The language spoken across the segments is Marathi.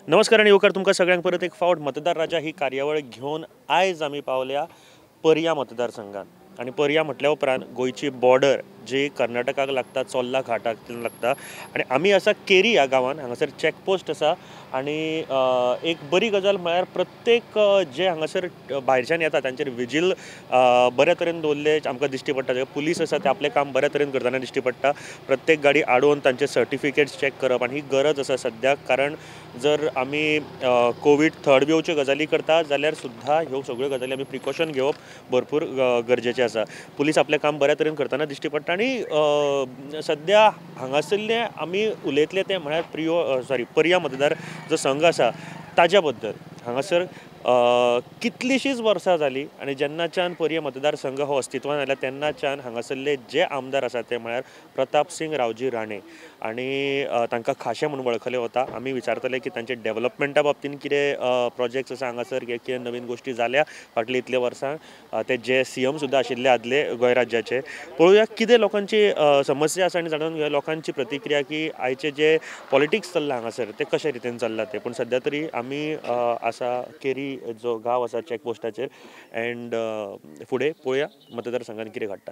नमस्कार आणि येवकार तुमकां सगळ्यांक परत एक फावट मतदार राजा ही कार्यावळ घेऊन आयज आमी पावल्या पर्या मतदारसंघात आणि पर्या म्हटल्या उपरांत गोंयची बॉर्डर जी कर्नाटकाक लागता चोल्ला घाटाक लागता आणि आमी आसा केरी ह्या गांवांत हांगासर चॅकपोस्ट आसा आणि एक बरी गजाल म्हळ्यार प्रत्येक जे हांगासर भायरच्यान येता तांचेर विजील बऱ्या तरेन दवरले आमकां दिश्टी पडटा जे पुलीस आसा ते आपलें काम बऱ्या तरेन करतना दिश्टी पडटा प्रत्येक गाडी आडोवन तांचे सर्टिफिकेट्स चॅक करप आणि ही गरज आसा सद्याक कारण जर आमी कोवीड थर्ड वेवच्यो गजाली करता जाल्यार सुद्दां ह्यो सगळ्यो गजाली आमी प्रिकॉशन घेवप भरपूर गरजेचें आसा पुलीस आपलें काम बऱ्या तरेन करतना दिश्टी पडटा आणि सद्या हांगासरले आमी उलयतले ते म्हळ्यार पर्या मतदार जो संघ आसा ताज्या बद्दल हांगासर कितलीशींच वर्सां जालीं आणि जेन्नाच्यान पर्या मतदारसंघ हो अस्तित्वान आयला तेन्नाच्यान हांगासरले जे आमदार आसात ते म्हळ्यार प्रताप सिंग रावजी राणे आणि तांकां खाशें म्हणून वळखले वता आमी विचारतले की तांचे डेव्हलपमेंटा बाबतींत कितें प्रोजेक्ट्स आसा हांगासर कितें नवीन गोश्टी जाल्या फाटलीं इतल्या वर्सां ते जे CM सुद्दां आशिल्ले आदले गोंय राज्याचे पळोवया कितें लोकांची समस्या आसा आनी जाणून घेवया लोकांची प्रतिक्रिया की आयचे जे पॉलिटिक्स चल्लां हांगासर ते कशे रितीन चल्लां ते पूण सद्या तरी आमी आसा केरी जो गांव आसा चॅकपोस्टाचेर एंड फुडें पळोवया मतदारसंघात कितें घडटा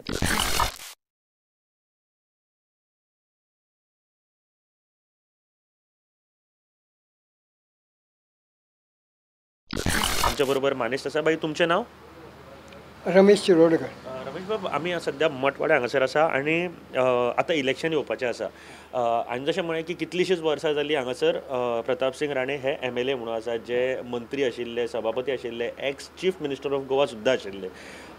आमच्या बरोबर मानेस्त आसा बाई तुमचें नांव रमेश शिरोडकर. रमेश बाब आमी सद्या मठवाडा हांगासर आसा आणि आतां इलेक्शन येवपाचें आसा हांवें जशें म्हळें की कितलींशींच वर्सां जालीं हांगासर प्रताप सिंग राणे हे MLA म्हणून आसा जे मंत्री आशिल्ले सभापती आशिल्ले ex chief minister of Goa सुद्दां आशिल्ले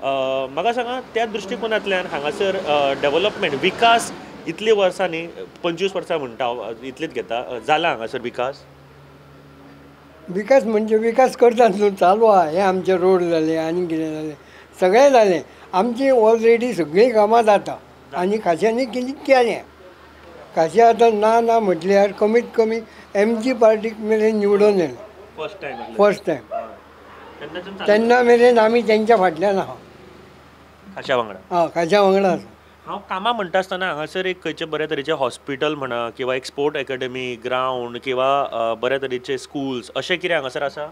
म्हाका सांगा त्या दृश्टिकोनांतल्यान हांगासर डेव्हलपमेंट विकास इतली वर्सांनी 25 वर्सां म्हणटा इतलीच घेता जाला हांगासर विकास म्हणजे विकास करतात न्हू चालू आहा हे आमचे रोड जाले आनी कितें जालें सगळें जालें आमची ऑलरेडी सगळीं कामां जाता आनी खाशांनी कितें केलें खाशें आतां ना म्हटल्यार कमीत कमी MG पार्टीक मेरेन निवडून येयलें फर्स्ट टायम तेन्ना मेरेन आमी तेंच्या फाटल्यान आहा खाशा वांगडा खाशा वांगडा आसा हांव कामां म्हणटा आसतना हांगासर एक खंयचे बऱ्या तरेचे हॉस्पिटल म्हणा किंवा एक स्पोर्ट अकॅडमी ग्रावंड किंवा बऱ्या तरेचे स्कुल्स अशें कितें हांगासर आसा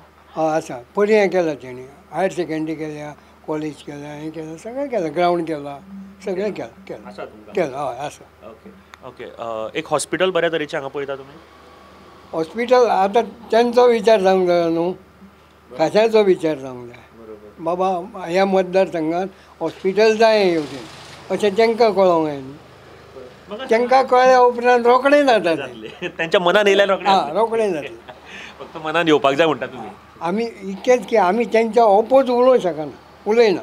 आसा बरी हें केलां तेणी हायर सेकंडरी केल्या कॉलेज केला हें केलां सगळें केलां ग्रावंड केलां सगळें केलां हय आसा ओके एक हॉस्पिटल बऱ्या तरेचें हांगा पळयता तुमी हॉस्पिटल आतां तेंचो विचार जावंक जाय न्हू खाशाचो विचार जावंक जाय बाबा ह्या मतदारसंघात हॉस्पिटल जाय येवचें अशें तांकां कळोंक जाय न्ही तांकां कळ्ळ्या उपरांत रोखडें जाता तेंच्या मनान येयल्यार रोखडें जाता फक्त मनान येवपाक जाय म्हणटा तुमी आमी इतकेंच की आमी तेंच्या ओपोज उलोवंक शकना उलयना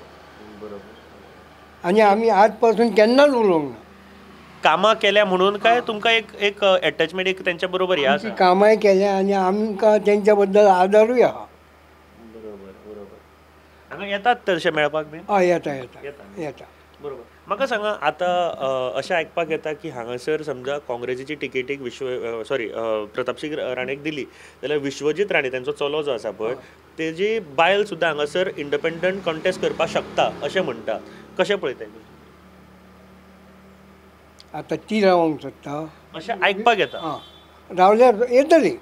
आनी आमी आज पासून केन्नाच उलोवंक ना कामां केल्या म्हणून काय तुमकां एक अटॅचमेंट एक तेंच्या बरोबर ह्या आसा कामांय केल्या आनी आमकां तेंच्या बद्दल आदारूय आहा हांगा येतात तशें मेळपाक बी हय येता बरोबर म्हाका सांगा आतां अशें आयकपाक येता की हांगासर समजा काँग्रेसीची टिकेटीक प्रताप सिंग राणेक दिली जाल्यार विश्वजीत राणे तांचो चलो जो आसा पळय तेजी बायल सुद्दां हांगासर इंडिपेंडंट कॉन्टेस्ट करपाक शकता अशें म्हणटा कशें पळयता आतां ती रावंक सोदता अशें आयकपाक येता रावल्यार येतली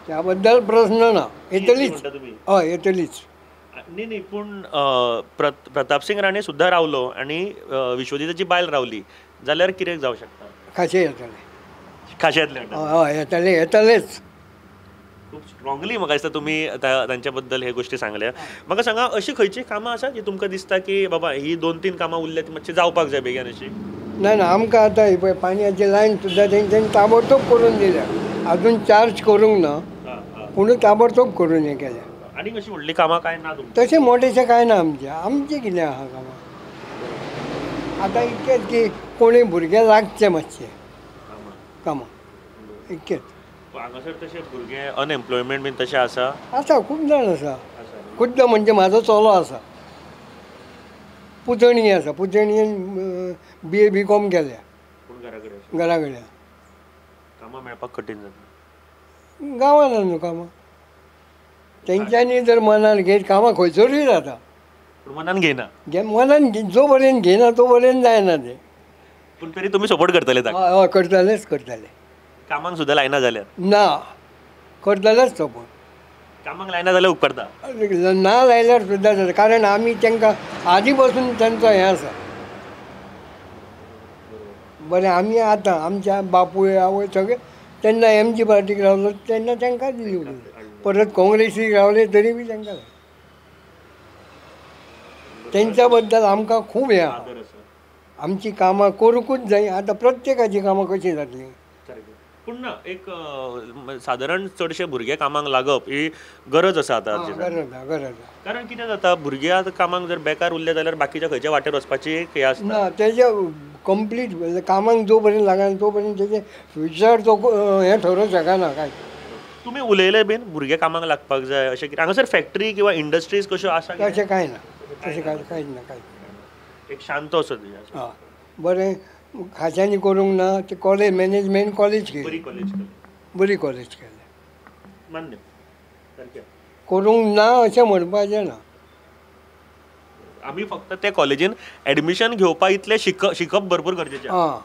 त्या बद्दल प्रश्न ना येतलीच हय येतलीच न्ही पूण प्रताप सिंग राणे सुद्दां रावलो आनी विश्वजीताची बायल रावली जाल्यार कितें जावं शकता खाशें येतलें खाशेंतलें हय येतलेच खूब स्ट्रॉंगली म्हाका दिसता तुमी तांच्या बद्दल हे गोश्टी सांगल्या म्हाका सांगा अशीं खंयची कामां आसा जी तुमकां दिसता की बाबा ही 2-3 कामां उरल्या ती मातशी जावपाक जाय बेगीन अशी ना आमकां आतां ही पळय पाणयाची लायन सुद्दां तेंच्यांनी ताबडतोब करून दिल्या अजून चार्ज करूंक ना पूण ताबडतोब करून हें केल्या आनी कशी व्हडली कामां काय ना तशें मोठेशें कांय ना आमचें कितें आहा कामां आतां इतकेंच की कोणूय भुरगे लागचे मातशे कामां इतकेंच हांगासर तशें भुरगे अनएम्प्लॉयमेंट बीन तशें आसा खूब जाण आसा खुद्द म्हणजे म्हाजो चलो आसा पुतणी आसा पुतणयेन BA BCom केल्या घरा कडेन कामां मेळपाक कठीण जाता गांवांत न्हू कामां तेंच्यांनी जर मनान घेत कामां खंयसरूय जाता मनान घेयना मनान जो पर्यंत घेयना तो पर्यंत जायना तें पूण तरी तुमी सपोर्ट करतले ताका हय करतलेच करतले कामांक सुद्दां लायना जाल्यार ना करतलेच तो पण कामाक लायना जाल्यार उपकारता. ना लायल्यार सुद्दां जाता कारण आमी तांकां आदी पासून तांचो हें आसा बरें. आमी आतां आमच्या बापूय आवय सगळे तेन्ना एमजी पार्टीक रावलो तेन्ना तांकां दिली उडी. परत काँग्रेसीक रावले तरी बी तांकां तेंच्या बद्दल आमकां खूब हें आसा. आदर आसा. आमची कामां करूंकूच जाय. आतां प्रत्येकाची कामां कशी जातली. पूण ना एक सादारण चडशे भुरगे कामाक लागप ही गरज आसा आतां. गरज आहा गरज आहा. कारण कितें जाता भुरगे आतां कामाक जर बेकार उरले जाल्यार बाकीच्या खंयच्या वाटेर वचपाची एक हें आसता. ना तेजे कंप्लीट कामाक जो पर्यंत लागना तो पर्यंत तेजे फ्युचर तो हें ठरोवंक शकना काय. तुमी उलयले बीन भुरगे कामाक लागपाक जाय अशें कितें हांगासर फॅक्टरी किंवा इंडस्ट्रीज कश्यो आसा कितें? तशें कांय ना. तशें कांयच ना कांय. एक शांत असो दिवया. हय बरें खाशांनी करूंक ना ते कॉलेज मॅनेजमेंट कॉलेज बरी केली कॉलेज केली. बरी कॉलेज केली. मान्य सारकें. करूंक ना अशें म्हणपाचें ना. आमी फक्त ते कॉलेजीन एडमिशन घेवपा इतलें शिकप भरपूर गरजेचें. आं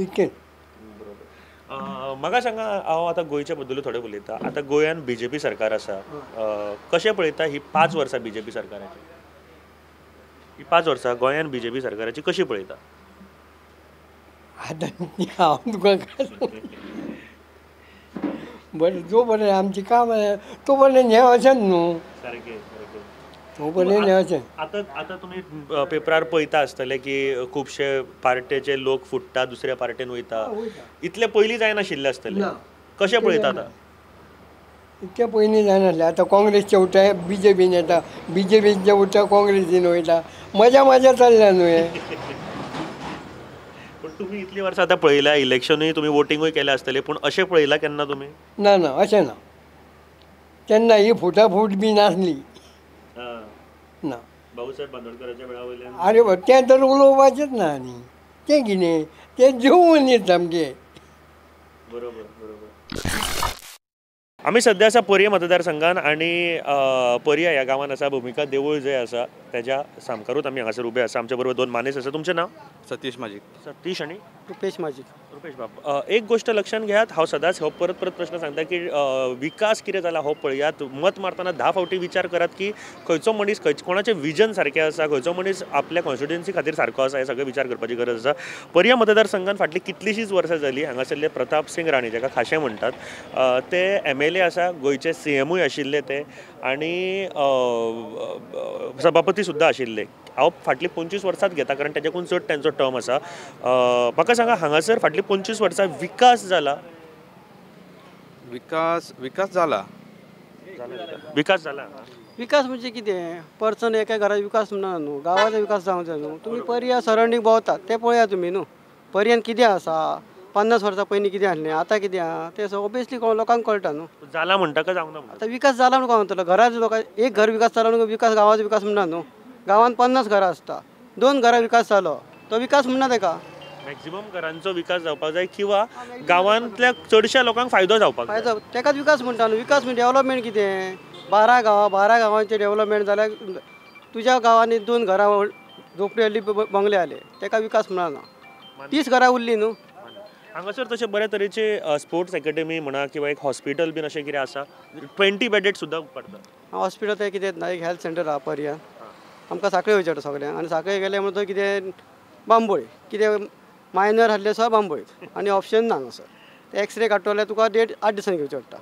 इतकें. म्हाका सांगा हांव आतां गोंयच्या बद्दल थोडें उलयतां. आतां गोंयान बीजेपी सरकार आसा. कशें पळयता ही 5 वर्सां बीजेपी सरकाराची? ही 5 वर्सां गोंयान बीजेपी सरकाराची कशी पळयता? आतां हांव तुका काय बरें जो बरें आमची काम तो बरें हें अशेंच न्हू. सारकें. तो बरें हें अशें. आतां तुमी पेपरार पळयता आसतले की खुबशे पार्टेचे लोक फुट्टा दुसऱ्या पार्टेन वयता. इतले पयलीं जायनाशिल्ले आसतले. ना. कशें पळयता आतां? इतकें पयलीं जायनासलें. आतां काँग्रेसचे उठा बीजेपीन येता बीजेपीचे उठा काँग्रेसीन वयता. मजा चल्ल्या न्हू हें. पूण तुमी इतलीं वर्सां आतां पळयल्या इलेक्शनूय तुमी वोटिंगूय केलें आसतलें पूण अशें पळयलां केन्ना तुमी? ना ना अशें ना. तेन्ना ही फुटाफूट बी नासली ना. भाऊसाहेब बांदोडकराच्या वेळा वयल्यान आरे तें तर उलोवपाचेंच ना न्ही. तें कितें तें जेवून येत सामकें. बरोबर. आमी सध्या आसा पर्या मतदारसंघान आनी पर्या ह्या गांवान आसा भुमिका देवूळ जंय आसा तेज्या सामकारूच आमी हांगासर उबे आसा. आमच्या बरोबर 2 मानेस आसा. तुमचें नांव? सतीश माजीक. सतीश आनी रुपेश माझी. रुपेश बाब. एक गोष्ट लक्षात घेयात. हांव सदांच हो परत प्रश्न सांगता की विकास कितें जाला हो पळयात. मत मारतना 10 फावटी विचार करात की खंयचो मनीस कोणाचें विजन सारकें आसा खंयचो मनीस आपल्या कॉन्स्टिट्युएन्सी खातीर सारको आसा हें सगळें विचार करपाची गरज आसा. पर्या मतदारसंघान फाटलीं कितलींशींच वर्सां जालीं हांगासरले प्रताप सिंग राणे जाका खाशें म्हणटात ते MLA आसा. गोंयचे CMूय आशिल्ले ते आनी सभापती सुद्दां आशिल्ले. हांव फाटलीं 25 वर्सांच घेता कारण तेच्याकून चड तेंचो टर्म आसा. म्हाका सांगा हांगासर फाटलीं 25 वर्सां विकास जाला? विकास जाला. विकास जाला. विकास म्हणजे कितें पर्सन एका घरात विकास म्हणना न्हू. गांवाचो विकास जावंक जाय न्हू. तुमी पर्या सरावंडींग भोंवतात तें पळया तुमी न्हू. पर्यान कितें आसा 50 वर्सां पयलीं कितें आसलें आतां कितें आहा तें ऑबियसली लोकांक कळटा न्हू. जाला म्हणटा काय जावंक ना म्हणटा? आतां विकास जाला म्हणून काय म्हणटलो घरात लोकां एक घर विकास जालो म्हणून विकास गांवाचो विकास म्हणना न्हू. गांवांत 50 घरां आसता 2 घरां विकास जालो तो विकास म्हणना तेका. मॅक्झिमम घरांचो विकास जावपाक जाय किंवा गांवांतल्या चडशा लोकांक फायदो जावपाक जाय. फायदो तेकाच विकास म्हणटा न्हू. विकास म्हणजे डेव्हलपमेंट कितें 12 गांवांचें डेव्हलपमेंट जाल्यार तुज्या गांवांनी 2 घरां झोपडी आहली बंगले आहले तेका विकास म्हणना. 30 घरां उरलीं न्हू. हांगासर तशें बऱ्या तरेचे स्पोर्ट्स अकॅडमी म्हणा किंवा एक हॉस्पिटल बीन अशें कितें आसा 20 बेडेड सुद्दां पडटा. हॉस्पिटल तें कितें ना एक हेल्थ सेंटर आहा पर्या. आमकां सांखळे वयचें पडटा सगळ्यांक आनी सांखळे गेले म्हणून थंय कितें बांबोळी कितें मायनर आहले सुद्दां बांबोळीत आनी ऑप्शन ना हांगासर. ते एक्सरे काडटो जाल्यार तुका डेट 8 दिसांनी घेवचें पडटा.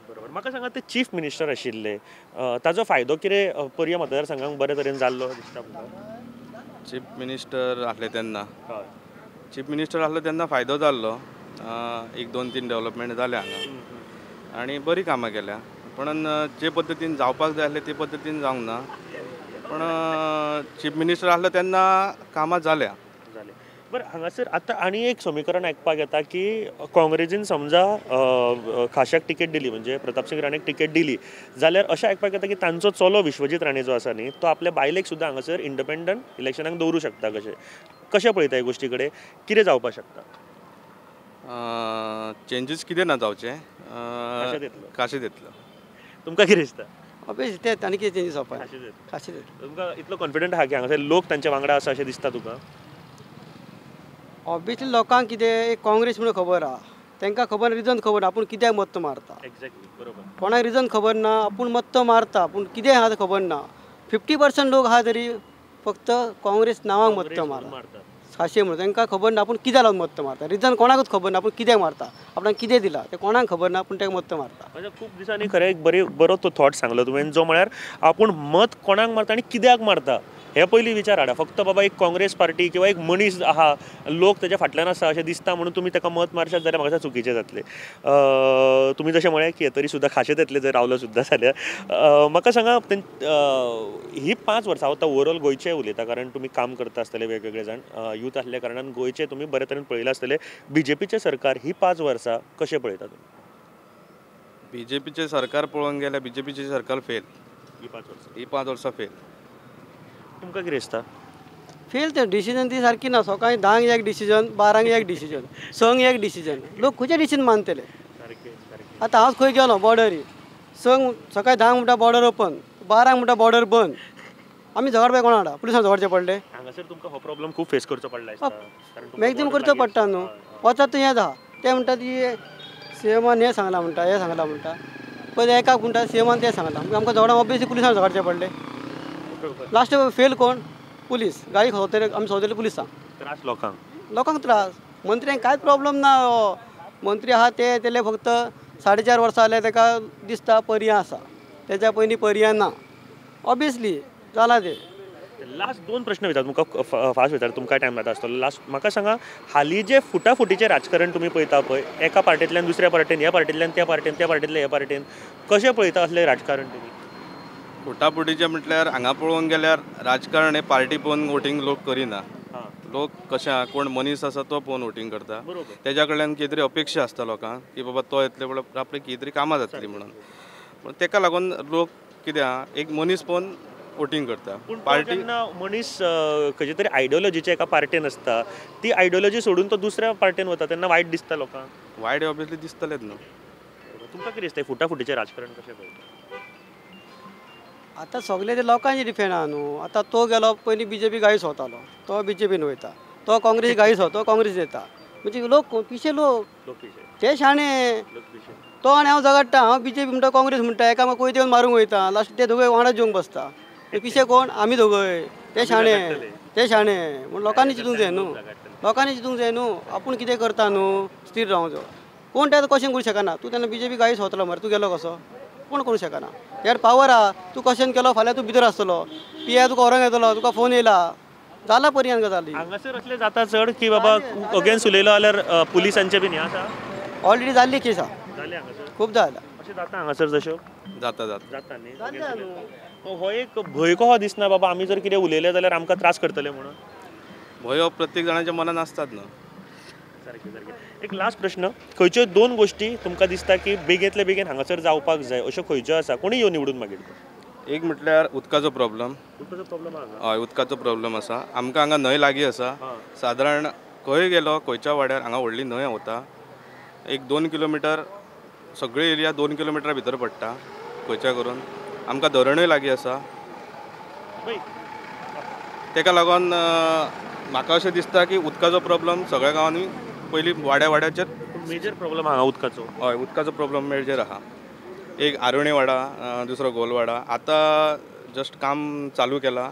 बरोबर. म्हाका सांगा ते चीफ मिनिस्टर आशिल्ले ताजो फायदो कितें पर्या मतदारसंघाक बरे तरेन जाल्लो दिसता तुमकां? चीफ मिनिस्टर आसले तेन्ना हय. चीफ मिनिस्टर आसलो तेन्ना फायदो जाल्लो. 1-2-3 डेव्हलपमेंट जाले हांगा आनी बरी कामां केल्या. पण जे पद्दतीन जावपाक जाय आसले ते पद्दतीन जावंक ना. पण चीफ मिनिस्टर आसलो तेन्ना कामां जाल्या. बरं हांगासर आतां आनी एक समीकरण आयकपाक येता की काँग्रेसीन समजा खाशाक टिकेट दिली म्हणजे प्रताप सिंग राणेक टिकेट दिली जाल्यार अशें आयकपाक येता की तांचो चलो विश्वजीत राणे जो आसा न्ही तो आपल्या बायलेक सुद्दां हांगासर इंडिपेंडंट इलेक्शनाक दवरूं शकता. कशें पळयता ह्या गोश्टी कडेन कितें जावपाक शकता? चेंजीस कितें ना जावचें काशें येतलो. तुमकां कितें दिसता? ऑबियसली तें आनी कितें चेंजीस जावपाक खाशें येतलो. खाशें येतलो. तुमकां इतलो कॉन्फिडंट आहा की हांगासर लोक तांच्या वांगडा आसा अशें दिसता तुका? ऑबियसली लोकांक कितें एक काँग्रेस म्हणून खबर आहा तांकां खबर रिजन खबर ना आपूण कित्याक मत्त मारता. एक्झॅक्टली बरोबर. कोणाक रिजन खबर ना आपूण मत्त मारता पूण कितें आहा तें खबर ना. 50% लोक आहा तरी फक्त काँग्रेस नांवाक मत्त मारता. मारतात. खाशे म्हणून तांकां खबर ना आपूण कित्याक लागून मत्त मारता. रिजन कोणाकूच खबर ना आपूण कित्याक मारता. आपणाक कितें दिला तें कोणाक खबर ना पूण ताका मत्त मारता. म्हणजे खूप दिसांनी खरें एक बरो तो थॉट सांगलो तुवें जो म्हळ्यार आपूण मत कोणाक मारता आनी कित्याक मारता हे पयलीं विचार हाडा. फक्त बाबा एक काँग्रेस पार्टी किंवा एक मनीस आहा लोक तेच्या फाटल्यान आसा अशें दिसता म्हणून तुमी ताका मत मारशात जाल्यार म्हाका दिसता चुकीचें जातलें. तुमी जशें म्हळें की तरी सुद्दां खाशेत येतले जर रावलो सुद्दां जाल्यार. म्हाका सांगा ही 5 वर्सां हांव आतां ओवरऑल गोंयचें उलयता कारण तुमी काम करता आसतले वेगवेगळे जाण यूथ आसल्या कारणान गोंयचे तुमी बरे तरेन पळयला आसतले. BJPचें सरकार ही 5 वर्सां कशें पळयता तुमी? BJPचें सरकार पळोवंक गेल्यार BJPचें सरकार फेल. ही 5 वर्सां फेल. तुमकां कितें दिसता? फेल ते डिसिजन ती सारकी ना. सकाळीं 10 एक डिसिजन 12 एक डिसिजन संक एक डिसिजन लोक खंयचे डिसिजन मानतले. आतां हांव खंय गेलो बॉर्डरी संक सकाळीं 10 म्हणटा बॉर्डर ओपन 12 म्हणटा बॉर्डर बंद. आमी झगडपाक कोणा हाडा पुलिसान झगडचें पडलें. हांगासर तुमकां हो प्रॉब्लेम खूब फेस करचो पडला दिसता. कारण तुमकां मॅक्झिमम करचो पडटा न्हू. वचत थंय हें आहा ते म्हणटा ती सीएमान हें सांगला म्हणटा हें सांगला म्हणटा पयलीं एकाक म्हणटा सीएमान तें सांगला आमकां झगडा ऑब्वियसली पुलिसान झगडचें पडलें. लास्ट फेल कोण? पुलीस. गाडी सोदतले आमी सोदतले पुलिसांक. त्रास लोकांक त्रास. मंत्र्यांक कांयच प्रॉब्लेम ना. मंत्री आहा ते तेले फक्त 4.5 वर्सां जाले ताका दिसता पर्याय आसा. तेच्या पयलीं पर्याय ना. ऑब्वियसली जाला ते. लास्ट 2 प्रश्न विचार तुमकां फास्ट विचार तुमकां टायम जाता आसतलो. लास्ट म्हाका सांगा हालीं जे फुटाफुटीचें राजकारण तुमी पळयता पळय एका पार्टींतल्यान दुसऱ्या पार्टीन ह्या पार्टींतल्यान त्या पार्टीन त्या पार्टींतल्या ह्या पार्टीन कशें पळयता असलें राजकारण तुमी? फुटाफुटीचें म्हटल्यार हांगा पळोवंक गेल्यार राजकारण हें पार्टी पळोवन वोटींग लोक करिना. लोक कशें आहा कोण मनीस आसा तो पळोवन वोटींग करता. तेज्या कडल्यान कितें तरी अपेक्षा आसता लोकांक की बाबा तो येतले पळय आपली कितें तरी कामां जातली म्हणून. पूण तेका लागून लोक कितें आहा एक मनीस पळोवन वोटींग करता. पार्टी मनीस खंयचे तरी आयडियोलॉजीचे एका पार्टीन आसता ती आयडियोलॉजी सोडून तो दुसऱ्या पार्टीन वता तेन्ना वायट दिसता लोकांक. वायट ऑब्वियसली दिसतलेच न्हू. तुमकां कितें दिसता फुटाफुटीचें राजकारण कशें पळयता? आतां सगळे ते लोकांचे डिपेंड आहा न्हू. आतां तो गेलो पयलीं BJP गायीच वतालो तो BJPन वयता. तो काँग्रेस गायीच तो काँग्रेस येता. म्हणजे लोक पिशे लोक ते शाणे. तो आनी हांव झगडटा हांव BJP म्हणटा काँग्रेस म्हणटा एकामेक वयता येवन मारूंक वयता. लास्ट ते दोगूय वांगडा जेवंक बसता. पिशे कोण? आमी दोगूय. ते शाणे म्हूण लोकांनी चिंतूंक जाय न्हू. लोकांनी चिंतूंक जाय न्हू. आपूण कितें करता न्हू स्थिर रावंक जाय. कोण तें क्वेश्चन करूंक शकना. तूं तेन्ना BJP गायीच वतलो मरे तूं गेलो कसो कोण करूंक शकना. यार पावर आहा तूं क्वेश्चन केलो फाल्यां तूं भितर आसतलो PI तुका व्हरोंक येतलो तुका फोन येयला जाला पर्यंत गजाली. हांगासर असले जाता चड की बाबा अगेन्स्ट उलयलो जाल्यार पुलिसांचे बीन हें आसा? ऑलरेडी जाल्ली केस आहा. जाले हांगासर खूब जाला. अशें जाता हांगासर जश्यो जाता जाता न्ही. हो एक भंय कहो दिसना बाबा आमी जर कितें उलयलें जाल्यार आमकां त्रास करतले म्हणून? भंय हो प्रत्येक जाणाच्या मनान आसतात न्हू. एक लास्ट प्रश्न खंयच्यो 2 गोश्टी तुमकां दिसता की बेगेंतले बेगीन हांगासर जावपाक जाय अश्यो खंयच्यो आसा कोणी येवन निवडून मागीर? एक म्हटल्यार उदकाचो प्रॉब्लम. हय उदकाचो प्रॉब्लम आसा. आमकां हांगा न्हंय लागीं आसा. सादारण खंय गेलो खंयच्या वाड्यार हांगा व्हडली न्हंय वता. एक 2 किलोमिटर सगळी एरिया 2 किलोमिटरा भितर पडटा खंयच्या करून. आमकां धरणूय लागीं आसा. तेका लागून म्हाका अशें दिसता की उदकाचो प्रॉब्लम सगळ्या गांवांनी पयलीं वाड्याचेर मेजर प्रॉब्लम हांगा उदकाचो. हय उदकाचो प्रॉब्लम मेजर आहा. एक आरोणे वाडा दुसरो गोलवाडा आतां जस्ट काम चालू केलां.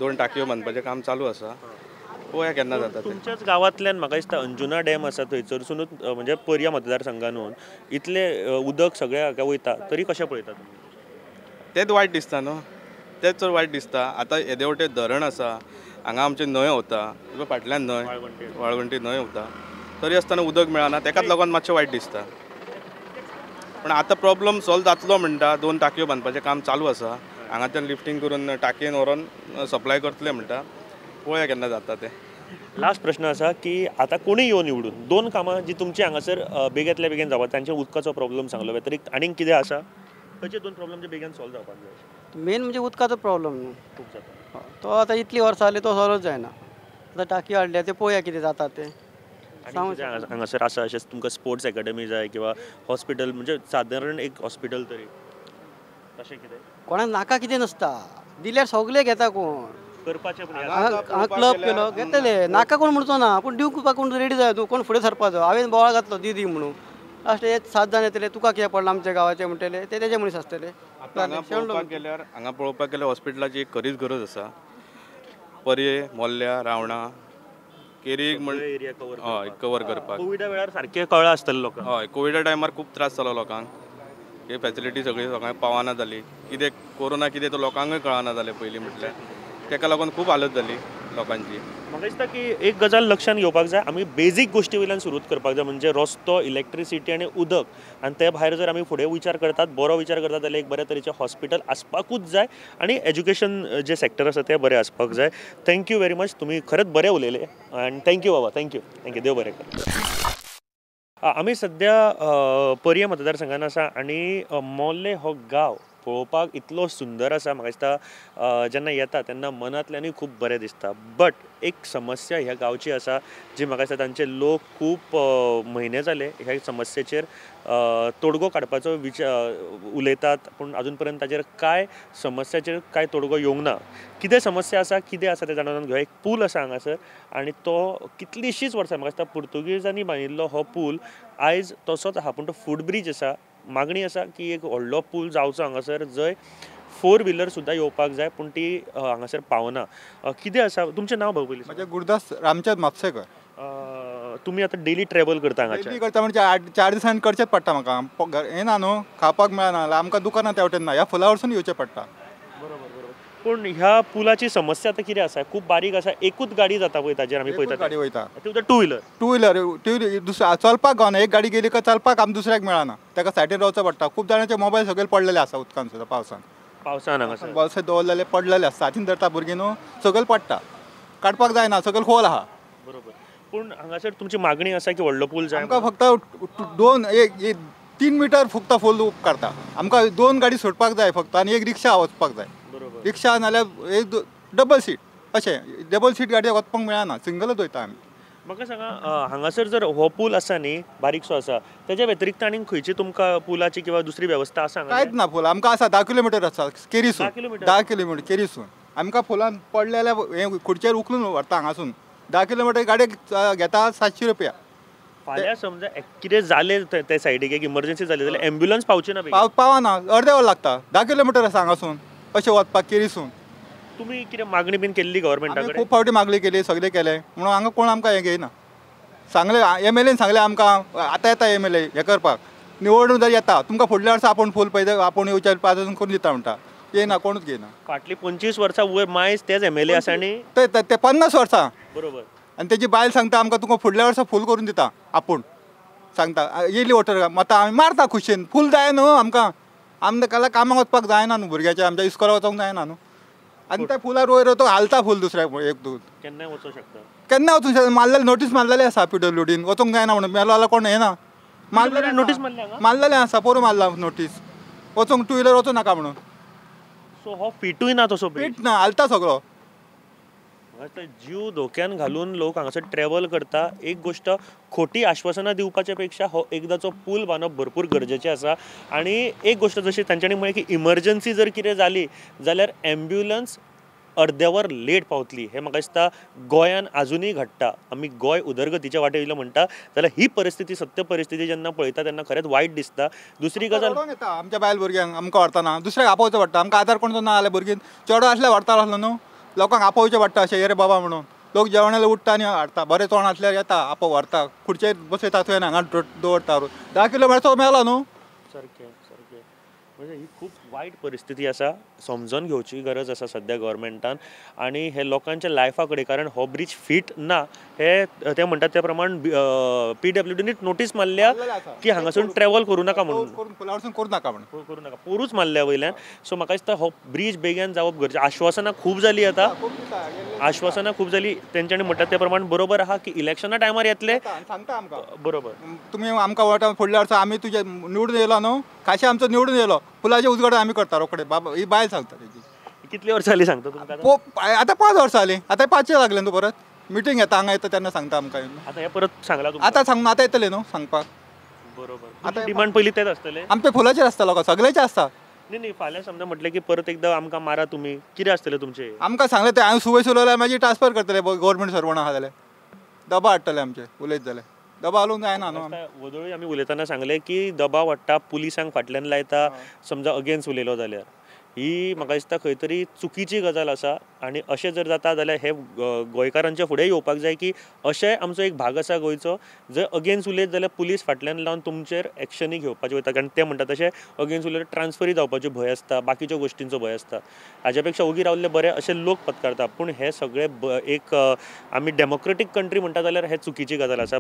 2 टाकयो बांदपाचें काम चालू आसा. पळोवया केन्ना जाता तें. तुमच्याच गांवांतल्यान म्हाका दिसता अंजुना डॅम आसा थंयसरसूनच म्हणजे पर्या मतदारसंघान इतले उदक सगळ्या हाका वयता तरी कशें पळयता तुमी? तेच वायट दिसता न्हू. तेच चड वायट दिसता. आतां येदेवटे धरण आसा हांगा आमचे न्हंय वता फाटल्यान न्हंय वाळवंटी न्हंय वता तरी आसतना उदक मेळना तेकाच लागून मातशें वायट दिसता. पण आतां प्रॉब्लम सॉल्व जातलो म्हणटा. 2 टाकयो बांदपाचें काम चालू आसा. हांगाच्यान लिफ्टिंग करून टाकयेन व्हरोन सप्लाय करतले म्हणटा. पळोवया केन्ना जाता तें. लास्ट प्रश्न आसा की आतां कोणी येवन निवडून 2 कामां जी तुमची हांगासर बेगेंतल्या बेगीन जावपाक तांचे उदकाचो प्रॉब्लेम सांगलो व्यतिरिक्त आनीक कितें आसा खंयचे 2 प्रॉब्लेम जे बेगीन सॉल्व जावपाक जाय? मेन म्हणजे उदकाचो प्रॉब्लेम न्हू. खूब जाता तो आतां इतली वर्सां जाली तो सॉल्व जायना. आतां टाकी हाडल्या ते पळोवया कितें जाता तें. हांगासर आसा अशें तुमकां स्पोर्ट्स अकॅडमी जाय किंवा हॉस्पिटल म्हणजे सादारण एक हॉस्पिटल तरी तशें कितें कोणाक नाका कितें नासता दिल्यार सगळे घेता कोण. करपाचें हांगा क्लब केलो घेतले नाका कोण म्हणचो ना. पूण दिवपाक कोण रेडी जाय तूं कोण फुडें सरपाचो. हांवें बोवाळ घातलो दी म्हणून लास्ट 7 जाण येतले तुका कितें पडला आमच्या गांवाचे म्हणटले ते तेजे मनीस आसतले हांगा पळोवपाक गेल्यार हॉस्पिटलाची एक खरीच गरज आसा पर्ये मोल्ल्या रावणा केरीक एरिया कवर हय कवर करपाक कोविडा वेळार सारकें कळ्ळां आसतलें लोकांक. हय कोविडा टायमार खूब त्रास जालो लोकांक हे फॅसिलिटी सगळी लोकांक पावना जाली कितें कोरोना कितें तो लोकांकूय कळना जालें पयलीं म्हटल्यार तेका लागून खूब हालत जाली लोकांची. म्हाका दिसता की एक गजाल लक्षात घेवपाक जाय आमी बेजीक गोश्टी वयल्यान सुरूच करपाक जाय म्हणजे रस्तो इलेक्ट्रिसिटी आनी उदक आनी ते भायर जर आमी फुडें विचार करतात बरो विचार करतात जाल्यार एक बऱ्या तरेचें हॉस्पिटल आसपाकूच जाय आनी एज्युकेशन जे सेक्टर आसा ते बरें आसपाक जाय. थँक्यू व्हेरी मच तुमी खरेंच बरें उलयले आनी थँक्यू बाबा थँक्यू देव बरें कर. आमी सद्या पर्ये मतदारसंघान आसा आनी मोल्ले हो गांव पळोवपाक इतलो सुंदर आसा म्हाका दिसता जेन्ना येता तेन्ना मनांतल्यानूय खूब बरें दिसता. बट एक समस्या ह्या गांवची आसा जी म्हाका दिसता तांचे लोक खूब म्हयने जाले ह्या समस्येचेर तोडगो काडपाचो उलयतात पूण आजून पर्यंत ताचेर कांय समस्याचेर कांय तोडगो येवंक ना. कितें समस्या आसा कितें आसा तें जाणून घेवया. एक पूल आसा हांगासर आनी तो कितलींशींच वर्सां म्हाका दिसता पुर्तुगेजांनी बांदिल्लो हो पूल आयज तसोच आहा पूण तो फूट ब्रीज आसा. मागणी आसा की एक व्हडलो पूल जावचो हांगासर जंय 4 व्हिलर सुद्दां येवपाक जाय पूण ती हांगासर पावना. कितें आसा तुमचें नांव भाऊ पयलीं? म्हणजे गुरदास रामचंद म्हापसेकर. तुमी आतां डेली ट्रॅवल करता हांगाचे? डेली करता म्हणजे 4 दिसांनी करचेंच पडटा म्हाका. हें ना न्हू खावपाक मेळना जाल्यार आमकां दुकानां तेवटेन ना ह्या फुला वरसून येवचें पडटा. पूण ह्या पुलाची समस्या आतां कितें आसा खूब बारीक आसा एकूच गाडी जाता पळय ताचेर आमी पळयता गाडी वयता टू व्हिलर टू व्हिलर दुसऱ्या चलपाक गावना एक गाडी गेली काय चलपाक आमकां दुसऱ्याक मेळना ताका सायडीन रावचो पडटा. खूब जाणांचे मोबायल सगळे पडलेले आसा उदकान सुद्दां पावसान हांगासर बॉल्स दवरलेले पडलेले आसता हातीन धरता भुरगीं न्हू सकयल पडटा काडपाक जायना सकयल खोल आहा. बरोबर पूण हांगासर तुमची मागणी आसा की व्हडलो पूल जाय? आमकां फक्त 3 मिटर फक्त फूल काडटा आमकां 2 गाडी सोडपाक जाय फक्त आनी एक रिक्षा वचपाक जाय. रिक्षा नाल्यार एक डबल सीट अशें डबल सीट गाडयो वचपाक मेळना सिंगलच वयता आमी. म्हाका सांगा हांगासर जर हो पूल आसा न्ही बारीकसो आसा तेच्या व्यतिरिक्त आनीक खंयची तुमकां पुलाची किंवा दुसरी वेवस्था आसा? कांयच ना फूल आमकां आसा 10 किलोमिटर आसा केरीसून 10 किलोमिटर केरीसून आमकां फुलान पडलेल्या हे खुर्चेर उखलून व्हरता हांगासून 10 किलोमिटर गाडी घेता 700 रुपया. फाल्यां समजा कितें जालें ते सायडीक एक इमर्जन्सी जाली जाल्यार एम्ब्युलन्स पावची ना? पावना अर्दे वर लागता 10 किलोमिटर आसा हांगासून अशें वचपाक केरीसून. तुमी कितें मागणी बीन केल्ली गव्हर्मेंटा कडेन? खूब फावटी मागणी केली सगळें केलें म्हणून हांगा कोण आमकां हें घेयना. सांगलें MLAन सांगलें आमकां आतां येता MLA हें करपाक निवडणूक जर येता तुमकां फुडल्या वर्सा आपूण फूल पळय आपूण येवच्या पासून करून दिता म्हणटा येना कोणूच घेयना. फाटलीं 25 वर्सां वयर मायज तेच MLA आसा आनी ते 50 वर्सां बरोबर आनी तेजी बायल सांगता आमकां तुका फुडल्या वर्सा फूल करून दिता आपूण सांगता येयली वॉटर माता आमी मारता खुशेन फूल जाय न्हू आमकां कामाक वचपाक जायना न्हू भुरग्याच्या आमच्या इस्कोला वचोंक जायना न्हू आनी त्या फुलार वयर तो हालता फूल दुसऱ्याक एक दोन केन्नाय वचूं शकता. केन्ना वचूंक शकता मारलेले नोटीस मारलेले आसा PWDन वचोंक जायना म्हणून मेलो जाल्यार कोण येना मारलेले नोटीस मारल्या मारलेले आसा पोरू मारला नोटीस वचोंक 2 व्हिलर वचूं नाका म्हणून. सो हो फिटूय ना तसो पीट ना हालता सगळो. जीव धोक्यान घालून लोक हांगासर ट्रॅव्हल करता. एक गोष्ट खोटी आश्वासनां दिवपाच्या पेक्षा हो एकदाचो पूल बांदप भरपूर गरजेचें आसा. आनी एक गोष्ट जशी तांच्यांनी म्हळें की इमर्जन्सी जर कितें जाली जाल्यार एम्ब्युलन्स अर्द्यावर लेट पावतली. हे म्हाका दिसता गोंयान आजुनूय घडटा. आमी गोंय उदरगतीच्या वाटेर येयलो म्हणटा जाल्यार ही परिस्थिती सत्य परिस्थिती जेन्ना पळयता तेन्ना खरेंच वायट दिसता. दुसरी गजाल येता आमच्या बायल भुरग्यांक आमकां व्हरतना दुसऱ्याक आपोवचो पडटा आमकां आधार कोणचो ना जाल्यार भुरगीं चेडो आसल्यार व्हरता आसलो न्हू लोकांक आपोवचें पडटा अशें ये रे बाबा म्हणून लोक जेवणाला उठता आनी हाडटा बरें तोंड आसल्यार येता आपो व्हरता खुर्चेर बसयता थंय हांगा दवरता 10 किलोमिटरचो मेळलो न्हू. सारकें सारकें म्हणजे ही खूब वायट परिस्थिती आसा. समजून घेवची गरज आसा सद्या गव्हर्मेंटान आनी हे लोकांच्या लायफा कडेन कारण हो ब्रीज फिट ना हे ते म्हणटात त्या प्रमाण PWDनी नोटीस मारल्या की हांगासून ट्रॅव्हल करूं नाका म्हणून करूं नाका म्हणून करूं नाका पोरूच मारल्या वयल्यान. सो म्हाका दिसता हो ब्रीज बेगीन जावप गरजेचें. आश्वासनां खूब जाली आतां आश्वासनां खूब जाली तेंच्यांनी म्हणटात त्या प्रमाण बरोबर आहा की इलेक्शना टायमार येतले सांगता आमकां बरोबर तुमी आमकां वोटा फुडल्या वर्सा आमी तुजे निवडून येयलो न्हू खाशे आमचो निवडून येयलो फुलाचें उजगाड आमी करता रोखडे बाबा ही बायल सांगता तेजी. कितली वर्सां जाली सांगता तुमकां? आतां 5 वर्सां जालीं आतां 5 लागले न्हू परत मिटींग येता हांगा येता तेन्ना सांगता आमकां आतां हे परत सांगला तुमकां? आतां सांग आतां येतले न्हू सांगपाक. बरोबर आतां डिमांड पयली तेच आसतले आमचे फुलाचेर आसता लोकां सगळेचे आसता. न्ही फाल्यां समजा म्हटलें की परत एकदां आमकां मारा तुमी कितें आसतलें तुमचें? आमकां सांगलें ते हांवें सुवय सुलवल्यार मागीर ट्रान्सफर करतले गव्हर्मेंट सर्वंट आहा जाल्यार दबा हाडटले आमचे उलयत जाल्यार. दबाव घालूंक जायना न्हू. वदळी आमी उलयतना सांगले की दबाव हाडटा पुलिसांक फाटल्यान लायता समजा अगेन्स्ट उलयलो जाल्यार ही म्हाका दिसता खंय तरी चुकीची गजाल आसा. आनी अशें जर जाता जाल्यार हे गोंयकारांच्या फुडें येवपाक जाय की अशें आमचो एक भाग आसा गोंयचो जर अगेन्स्ट उलयत जाल्यार पुलीस फाटल्यान लावन तुमचेर एक्शनूय घेवपाचें वयता. कारण ते म्हणटा तशें अगेन्स्ट उलयल्यार ट्रान्सफरी जावपाचो भंय आसता, बाकीच्यो गोश्टींचो भंय आसता. हाज्या पेक्षा ओगी रावल्ले बरे अशे लोक पत्कारता. पूण हे सगळे एक आमी डेमोक्रेटीक कंट्री म्हणटा जाल्यार हे चुकीची गजाल आसा.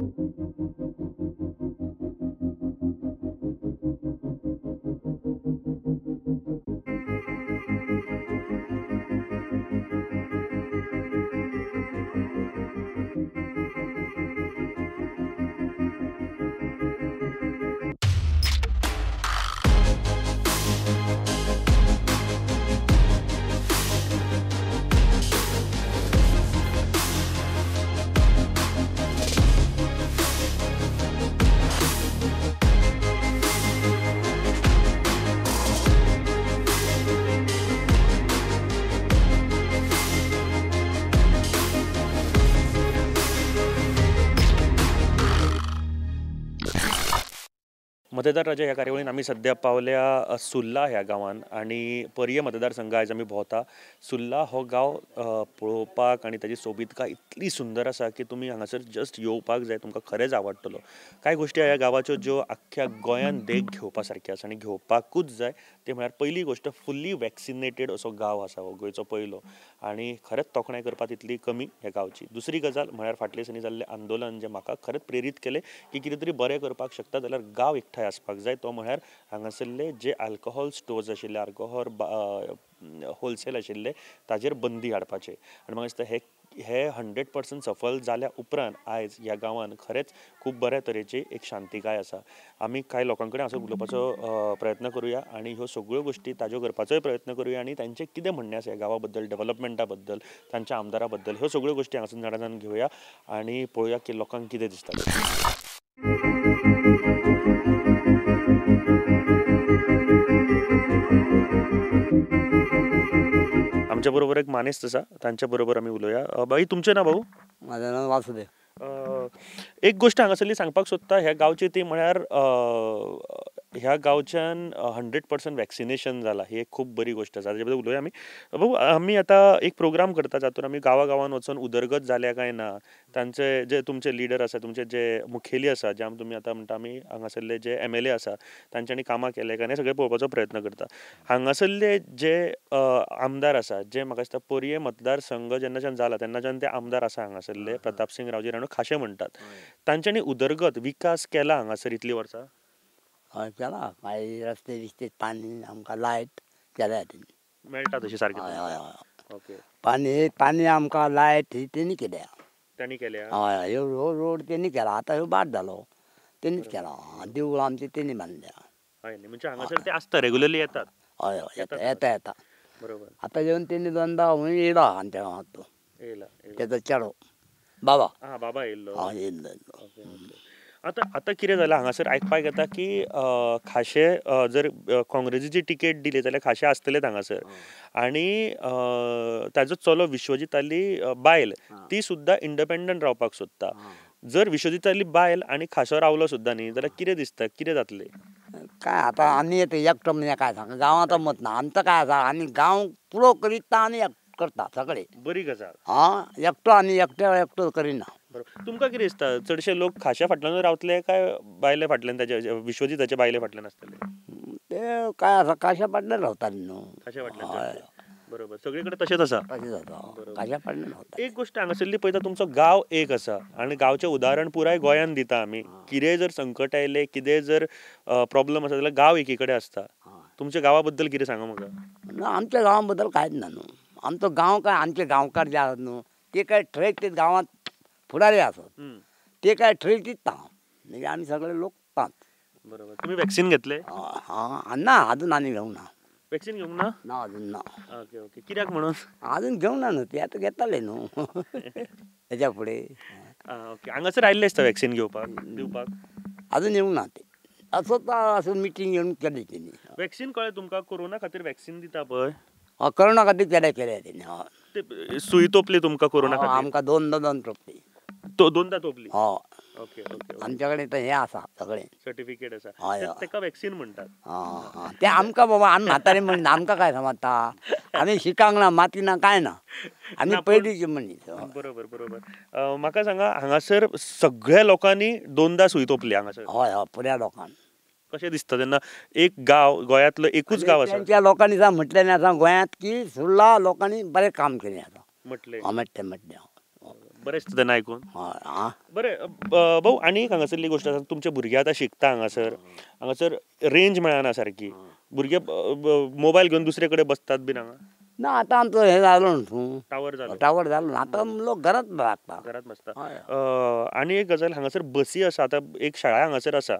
मतदार राजा ह्या कार्यावळीन आमी सध्या पावल्या सुर्ला ह्या गांवांत आनी पर्ये मतदारसंघ आयज आमी भोंवता. सुर्ला हो गांव पळोवपाक आनी ताची सोबीतकाय इतली सुंदर आसा की तुमी हांगासर जस्ट येवपाक जाय, तुमकां खरेंच आवडटलो. कांय गोश्टी ह्या गांवाच्यो ज्यो आख्ख्या गोंयांत देख घेवपा सारक्यो आसा आनी घेवपाकूच जाय. ते म्हळ्यार पयली गोश्ट फुल्ली वॅक्सिनेटेड असो गांव आसा हो गोंयचो पयलो आनी खरेंच तोखणाय करपा तितली कमी ह्या गांवची. दुसरी गजाल म्हळ्यार फाटले दिसांनी जाल्लें आंदोलन जें म्हाका खरेंच प्रेरीत केलें की कितें तरी बरें करपाक शकता जाल्यार गांव एकठांय आसपाक जाय. तो म्हळ्यार हांगासरले जे अल्कोहोल स्टोर्स आशिल्ले, अल्कोहोल होलसेल आशिल्ले ताजेर बंदी हाडपाचें. आनी म्हाका दिसता हे 100% सफल जाल्या उपरांत आयज ह्या गांवांत खरेंच खूब बऱ्या तरेची एक शांतीकाय आसा. आमी कांय लोकां कडेन हांगासर उलोवपाचो प्रयत्न करुया आनी ह्यो सगळ्यो गोश्टी ताज्यो करपाचोय प्रयत्न करुया आनी तांचें कितें म्हणणें आसा ह्या गांवा बद्दल, डेव्हलपमेंटा बद्दल, तांच्या आमदारा बद्दल, ह्यो सगळ्यो गोश्टी हांगासर जाणून घेवया आनी पळोवया की लोकांक कितें दिसता. आमच्या बरोबर एक मानेस्त आसा, तांच्या बरोबर आमी उलोवया. बाई तुमचें नांव भाऊ? माझं नाव वासुदेव. एक गोश्ट हांगासरली सांगपाक सोदता ह्या गांवची ती म्हळ्यार ह्या गांवच्यान 100% वॅक्सिनेशन जालां. ही एक खूब बरी गोश्ट आसा. ताजे बद्दल उलोवया आमी. भाऊ आमी आतां एक प्रोग्राम करता जातून आमी गांवागांवांत वचून उदरगत जाल्या काय ना, तांचे जे तुमचे लिडर आसा, तुमचे जे मुखेली आसा, जे तुमी आतां म्हणटा आमी हांगासरले जे MLA आसा तांच्यांनी कामां केले काय हें सगळें पळोवपाचो प्रयत्न करता. हांगासरले जे आमदार आसा, जे म्हाका दिसता पर्ये मतदारसंघ जेन्नाच्यान जाला तेन्नाच्यान ते आमदार आसा हांगासरले, प्रतापसिंग रावजी राणो खाशे म्हणटात. तांच्यांनी उदरगत विकास केला हांगासर इतलीं वर्सां? हय केला. काही रस्ते बिस्ते, पाणी, आमकां लायट केल्या तेणी. मेळटा तशी सारकी? हय हय हय. ओके. पाणी आमकां लायट ही तेणी केल्या. तांणी केल्या? हय. ह्यो रोड तेणी केला. आतां ह्यो बाद जालो, तेणीच केला. देवूळ आमची तेणी बांदल्या. हय न्ही, म्हणजे हांगासर ते आसता, रेग्युलरली येतात? हय हय येता. बरोबर. आतां येवन तेणी दोनदा हूंय येयला आमच्या गांवांत तो. येयला. तेजो चेडो बाबा. हां, बाबा येयल्लो. हय येयल्लो. आतां कितें जालां हांगासर आयकपाक येता की खाशे जर काँग्रेसीची टिकेट दिली जाल्यार खाशे आसतलेच हांगासर. आनी ताजो चलो विश्वजीताली बायल ती सुद्दां इंडिपेंडंट रावपाक सोदता. जर विश्वजीताली बायल आनी खासो रावलो सुद्दां न्ही जाल्यार कितें दिसता कितें जातलें? काय आतां आनी एकटो म्हणजे काय सांग, गांवांत मत ना. आमचं काय आसा, आनी गांव पुरो करीता आनी करता सगळे. बरी गजाल. एकटो आनी एकटो करिना. तुमकां कितें दिसता चडशे लोक खाशा फाटल्यान रावतले काय बायले फाटल्यान, ताचे विश्वजीताचे बायले फाटल्यान आसतले? ते काय आसा, काशा फाटल्यान रावताले न्हू. खाशा फाटल्यान. बरोबर, सगळे कडेन तशेंच आसा. तशें जाता. काशा फाटल्यान रावता. एक गोश्ट हांगासरली पळयता, तुमचो गांव एक आसा आनी गांवचें उदाहरण पुराय गोंयांत दिता आमी. कितेंय जर संकट आयलें, कितेंय जर प्रॉब्लम आसा जाल्यार गांव एकी कडेन आसता. तुमच्या गांवा बद्दल कितें सांगा म्हाका? आमच्या गांवा बद्दल कांयच ना न्हू. आमचो गांव काय आमचे गांवकार जे आसात न्हू ते काय ठरयत ते गांवांत फुडारी आसत, ते काय ठरयतीत ना. म्हणजे आमी सगळे लोक पांच. बरोबर. तुम्ही वॅक्सिन घेतले? ना अजून आनी घेवंक ना. वॅक्सिन घेवंक ना? ना अजून ना. Okay okay. कित्याक म्हणून? अजून घेवंक ना न्हू. ते आतां घेतले न्हू हेच्या फुडें. ओके. हांगासर आयिल्ले आसता वॅक्सिन घेवपाक दिवपाक? अजून येवंक ना ते. असोच असून मिटींग घेवन केली तेणी. वॅक्सिन कळ्ळें तुमकां? कोरोना खातीर वॅक्सिन दिता पळय, कोरोना खातीर केले तेणी. ते सुई तोपली तुमकां कोरोना खातीर? आमकां दोन टोपली. तो दोनदा तोपली. हो ओके ओके. आमच्याकडे तर हे आसा सगळे सर्टिफिकेट आसा. हय, हय. तेका वॅक्सीन म्हणटात. ते आमकां बाबा आमी म्हातारे मनीस आमकां काय समजता. आमी शिकांक ना माती ना काय ना आमी ना, पण- पयलींचे मनीस. बरोबर बरोबर. म्हाका सांगा हांगासर सगळ्या लोकांनी दोनदा सुई तोपली हांगासर. हय हय पुऱ्या लोकांक. कशें दिसता तेन्ना एक गांव गोंयांतलो एकूच गांव आसा त्यांच्या लोकांनी सांग म्हटलें आसा गोंयांत की सुर्ला लोकांनी बरें काम केलें आसा. म्हटलें. म्हटलें बरें दिसता तेन्ना आयकून. हय बरें भाऊ आनी एक हांगासरली गोश्ट आसा तुमचे भुरगे आतां शिकता हांगासर रेंज मेळना सारकी. भुरगे मोबायल घेवन दुसरे कडेन बसतात बीन हांगा. ना आतां आमचो हें जालो न्हू टावर जालो. टावर जालो न्हू आतां लोक घरांत लागता. घरात बसता. हय. आनी एक गजाल हांगासर बसी आसा. आतां एक शाळा हांगासर आसा.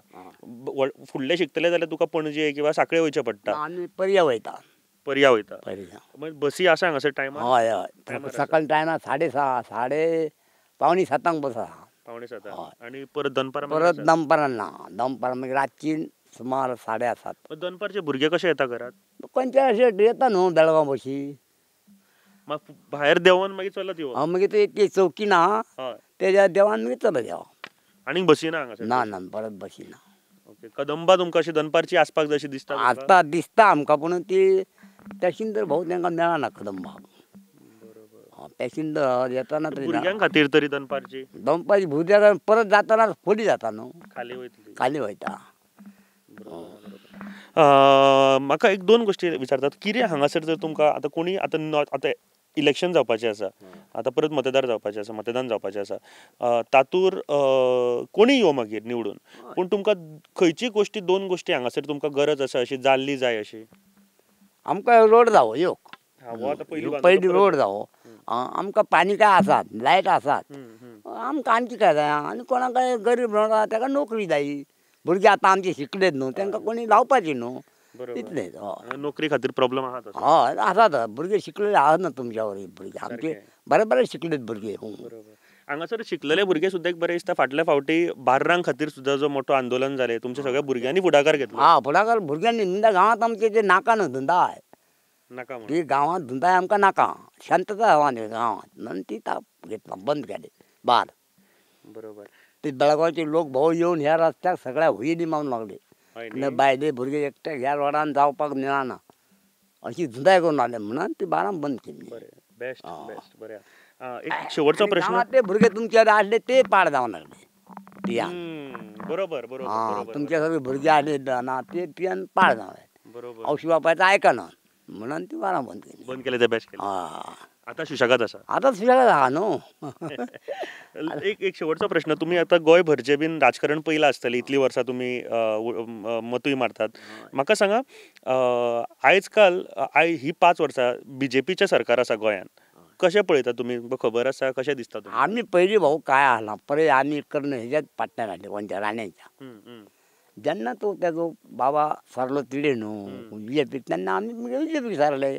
फुडले शिकतले जाल्यार तुका पणजे किंवा सांखळे वयचें पडटा. आमी पर्या वयता पर्या वयता. पर्या. म्हणजे बसी आसा हांगासर टायमार. हय हय सकाळी टायमार 6:30 5:45 बस आसा. 6:45 आनी परत दनपार परत दनपारां ना दनपारां मागीर रातची सुमार 7:30. दनपारचे भुरगे कशे येता घरात. खंयचे अशे येता न्हू बेळगांव बशी. भायर देंवोन मागीर चलत येवप. मागीर ते एक चौकी ना हय. तेज्या देवान मागीर चलत यो. आनी बसी ना हांगासर. ना परत बशी ना. ओके. कदंबा तुमकां अशी दनपारची आसपाक जशी दिसता तुमकां? आतां दिसता आमकां पूण ती पॅसेंजर भाऊ तांकां मेळना कदंबाक. पॅसेंजर येताना तरी भुरग्यां खातीर तरी दनपारची दनपारची भुरग्यां परत जाताना खोली जाता न्हू खाली वयतली. खाली वयता. म्हाका एक दोन गोश्टी विचारतात. कितें हांगासर जर तुमकां आतां कोणी आतां इलेक्शन जावपाचें आसा. आतां परत मतदान जावपाचें आसा. तातूंत कोणी यो मागीर निवडून पूण तुमकां खंयची गोश्टी दोन गोश्टी हांगासर तुमकां गरज आसा अशी जाल्ली जाय अशी. आमकां रोड जावो येवक. हो आतां पयलीं रोड जावो. आमकां पाणी काय आसात लायट आसात. आमकां आनकी काय जाय आनी कोणाक गरीब म्हणटा ताका नोकरी जायी. भुरगे आतां आमचे शिकलेत न्हू तांकां कोणी लावपाची न्हू इतलेंच. नोकरी खातीर प्रॉब्लेम आहा तसो. हय आसात भुरगे शिकलेले आहात ना तुमच्या वरी भुरगे आमचे बरे शिकलेत भुरगे. हांगासर शिकलेले भुरगे सुद्दां एक बरें दिसता. फाटल्या फावटी बार्रां खातीर सुद्दां जो मोठो आंदोलन जालें तुमच्या सगळ्या भुरग्यांनी फुडाकार घेतलो. फुडाकार भुरग्यांनी निंदा गांवांत आमचे ते नाका न्हू धंदाय. नाका ती गांवांत धंदाय आमकां नाका. शांतता हवा न्ही गांवांत म्हणून ती ताप घेतला बंद केले बार. बरोबर. ते बेळगांवचे लोक भाऊ येवन ह्या रस्त्याक सगळ्या हुयेनी मारून लागले. बायले भुरगे एकटे ह्या रोडान जावपाक मेळना अशी धंदाय करून लागले म्हणून ती बारां बंद केली. बरें बेस्ट बेस्ट. बरें. एक शेवटचो प्रश्न. ते भुरगे तुमचे आसले ते पाड जावंक लागले पियान. बरोबर बरोबर. तुमचे सगळे भुरगे आसले ना ते पियान पाड जावं. बरोबर. औषध वापरायचं आयकना म्हणून ती बारां बंद केली. ते बेस्ट केलें. आतां सुशेगाद आसा. आतां सुशेगाद आहा न्हू. एक शेवटचो प्रश्न. तुमी आतां गोंयभरचें बीन राजकारण पयलां आसतलें. इतलीं वर्सां तुमी मतूय मारतात. म्हाका सांगा आयज काल ही 5 वर्सां BJPचें सरकार आसा गोंयांत. कशें पळयता तुमी खबर आसा कशें दिसता तुमकां? आमी पयलीं भाऊ काय आसला पळय आमी कर्ण हेज्याच पाट्ट्यान हाडले कोणत्या राण्याच्या. जेन्ना तो तेजो बाबा सरलो तिडे न्हू BJP तेन्ना आमी BJP सरले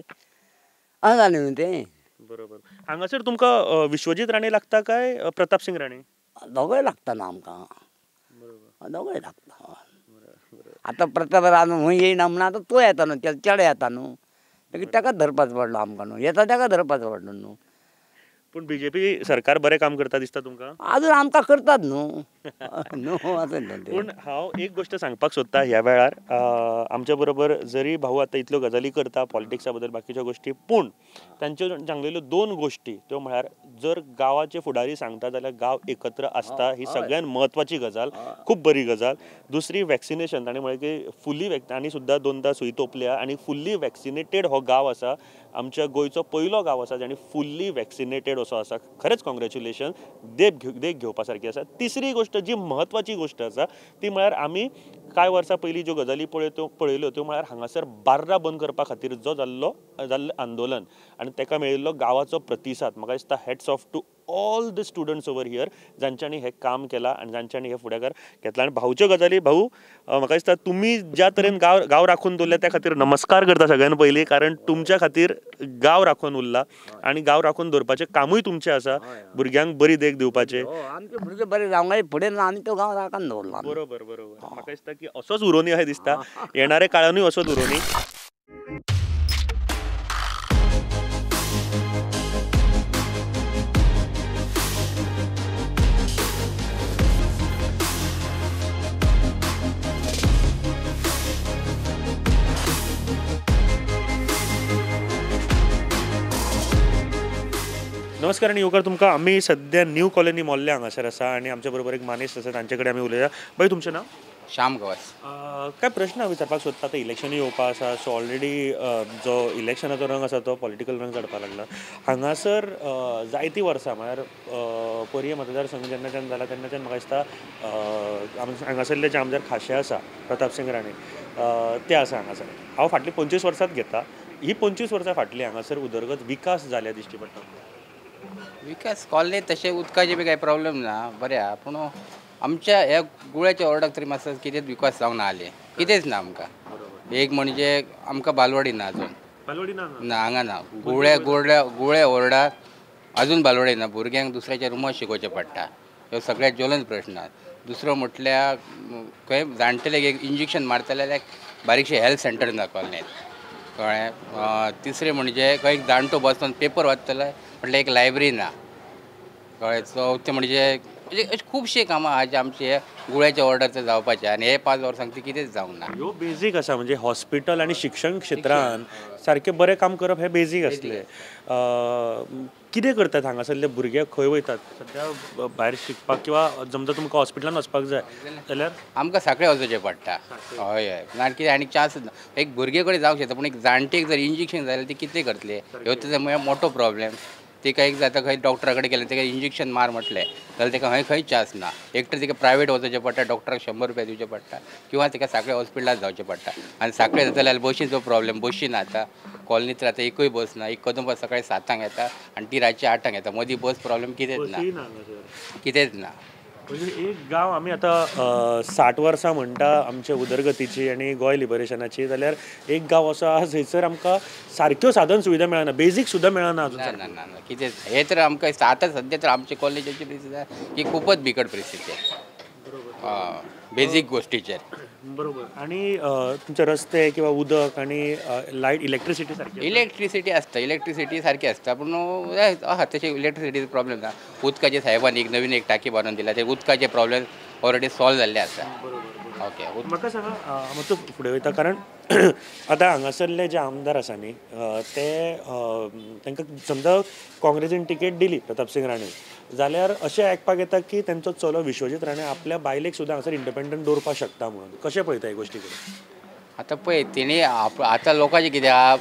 असं जालें न्हू तें. बरोबर. हांगासर तुमकां विश्वजीत राणे लागता काय प्रताप सिंग राणे? दोगोय लागता न्हू आमकां. दोगोय लागता. आतां प्रताप राणे हूंय येयना म्हणून आतां तो येता न्हू तेजो चेडो येता न्हू ताकाच धरपाचो पडलो आमकां न्हू. येता ताका धरपाचो पडलो न्हू. पूण BJP सरकार बरें काम करता दिसता तुमकां? अजून आमकां करतात न्हू. पूण हांव एक गोश्ट सांगपाक सोदतां ह्या वेळार आमच्या बरोबर जरी भाऊ आतां इतल्यो गजाली करता पॉलिटिक्सा बद्दल बाकीच्यो गोश्टी पूण तांच्यो सांगलेल्यो दोन गोश्टी त्यो म्हळ्यार जर गांवाचे फुडारी सांगता जाल्यार गांव एकत्र आसता ही सगळ्यात म्हत्वाची गजाल. खूब बरी गजाल. दुसरी वॅक्सिनेशन ताणें म्हळें की फुल्ली आनी सुद्दां दोनदा सुई तोपल्या आनी फुल्ली वॅक्सिनेटेड हो गांव आसा. आमच्या गोंयचो पयलो गांव आसा जाणी फुल्ली वॅक्सिनेटेड असो आसा. खरेंच कॉंग्रॅच्युलेशन. देख घेवपा सारकी आसा. तिसरी गोश्ट जी म्हत्वाची गोश्ट आसा ती म्हळ्यार आमी कांय वर्सां पयलीं ज्यो गजाली पळयल्यो त्यो म्हळ्यार हांगासर बार्रां बंद करपा खातीर जो जाल्लें आंदोलन आनी ताका मेळिल्लो गांवाचो प्रतिसाद. म्हाका दिसता hats off to all the students over here जांच्यांनी हें काम केलां आनी जांच्यांनी हे फुडाकार घेतला. आनी भाऊच्यो गजाली भाऊ म्हाका दिसता तुमी ज्या तरेन गांव राखून दवरल्या त्या खातीर नमस्कार करता सगळ्यान पयलीं. कारण तुमच्या खातीर गांव राखून उरला आनी गांव राखून दवरपाचें कामूय तुमचें आसा. भुरग्यांक बरी देख दिवपाचें. आमचे भुरगे बरे जावंक फुडें आमी तो गांव राखून दवरला. बरोबर बरोबर. म्हाका दिसता की असोच उरोनी अशें दिसता. येणाऱ्या काळानूय असोच उरोनी. नमस्कार आणि येवकार तुमकां. आमी सध्या न्यू कॉलनी मोल्ल्या हांगासर आसा आणि आमच्या बरोबर एक मानेस्त आसा, तांचे कडेन आमी उलयया. बाई, तुमचें नांव? श्याम गवास. काय प्रश्न हांव विचारपाक सोदता. आतां इलेक्शनूय येवपा आसा, सो ऑलरेडी जो इलेक्शनाचो रंग आसा तो पॉलिटिकल रंग चडपाक लागला. हांगासर जायतीं वर्सां म्हळ्यार पर्या मतदारसंघ जेन्नाच्यान जाला तेन्नाच्यान म्हाका दिसता हांगासरले जे आमदार खाशे आसा प्रताप सिंग राणे ते आसा हांगासर. हांव फाटलीं 25 वर्सांच घेता. ही 25 वर्सां फाटली हांगासर उदरगत विकास जाल्या दिश्टी पडटा. विकास कॉलनीत तशें उदकाचे बी कांय प्रॉब्लेम ना, बरें आहा. पूण आमच्या ह्या गुळ्याच्या वॉर्डाक तरी मातसो कितेंच विकास जावंक ना जालें, कितेंच ना आमकां. एक म्हणजे आमकां बालवाडी ना अजून. बालवाडी ना ना हांगा ना. गुळे वॉर्डाक अजून बालवाडी ना. भुरग्यांक दुसऱ्याच्या रुमांत शिकोवचें पडटा. ह्यो सगळ्यात ज्वलंत प्रश्न. दुसरो म्हटल्यार खंय जाणटेल्याक एक इंजेक्शन मारतले जाल्यार बारीकशें हेल्थ सेंटर ना कॉलनीत, कळ्ळें. तिसरें म्हणजे खंय जाणटो बसोन पेपर वाचतले म्हटल्यार एक लायब्ररी ना, कळ्ळें. चौथें म्हणजे अशी खुबशीं कामां आहा जे आमचे गुळ्याच्या वॉर्डाचें जावपाचें आनी हे 5 वर्सांक ती कितेंच जावंक ना. ह्यो बेजीक आसा. म्हणजे हॉस्पिटल आनी शिक्षण क्षेत्रान सारकें बरें काम करप हें बेजीक आसलें. कितें करतात हांगासरले भुरगे? खंय वयतात सद्या भायर शिकपाक किंवा समजा तुमकां हॉस्पिटलान वचपाक जाय जाल्यार? आमकां सांखळे वचचें पडटा. हय हय. ना कितें आनी चान्स ना. एक भुरगे कडेन जावंक शकता, पूण एक जाणटेक जर इंजेक्शन जाल्यार ती कितें करतले? ह्यो तेजो मोठो प्रॉब्लेम. तिका एक जाता खंय डॉक्टरा कडेन गेलें तेका इंजेक्शन मार म्हटलें जाल्यार तेका खंय चान्स ना. एक तर तिका प्रायवेट वचचें पडटा, डॉक्टराक 100 रुपया दिवचे पडटा, किंवा तिका सांखळे हॉस्पिटलांत जावचें पडटा. आनी सांखळे जाता जाल्यार बशीचो प्रॉब्लेम. बशी ना आतां कॉलनीत तर आतां एकूय बस ना. एक कदंबा सकाळीं 7 येता आनी ती रातची 8 येता. मदीं बस प्रॉब्लेम कितेंच ना, कितेंच ना. म्हणजे एक गांव आमी आतां 60 वर्सां म्हणटा आमच्या उदरगतीची आनी गोंय लिबरेशनाची, जाल्यार एक गांव असो आसा थंयसर आमकां सारक्यो साधन सुविधा मेळना, बेजीक सुद्धा मेळना अजून. ना ना ना कितेंच. हे तर आमकां आतां सद्या तर आमचे कॉलेजाची परिस्थिती आहे ही खूपच बिकट परिस्थिती आहे बेजीक गोष्टीचेर. बरोबर. आणि तुमचे रस्ते किंवा उदक आणि लायट इलेक्ट्रिसिटी सारकी? इलेक्ट्रिसिटी असता, इलेक्ट्रिसिटी सारखी असता, पूण आहा तशें इलेक्ट्रिसिटीचो प्रॉब्लेम ना. उदकाचे साहेबान एक नवीन एक टाकी बांदून दिला, ते उदकाचे प्रॉब्लेम ऑलरेडी सॉल्व जाल्ले आसा. ओके. म्हाका सांगा, मातसो फुडें वयता, कारण आतां हांगासरले जे आमदार आसा न्ही ते तांकां समजा काँग्रेसीन तिकेट दिली प्रताप सिंग राणे, जाल्यार अशें आयकपाक येता की तेंचो चलो विश्वजीत राणे आपल्या बायलेक सुद्दां हांगासर इंडिपेंडंट दवरपाक शकता म्हणून. कशें पळयता हे गोश्टी कडेन? आतां पळय तेणी आतां लोकांचें कितें आहा,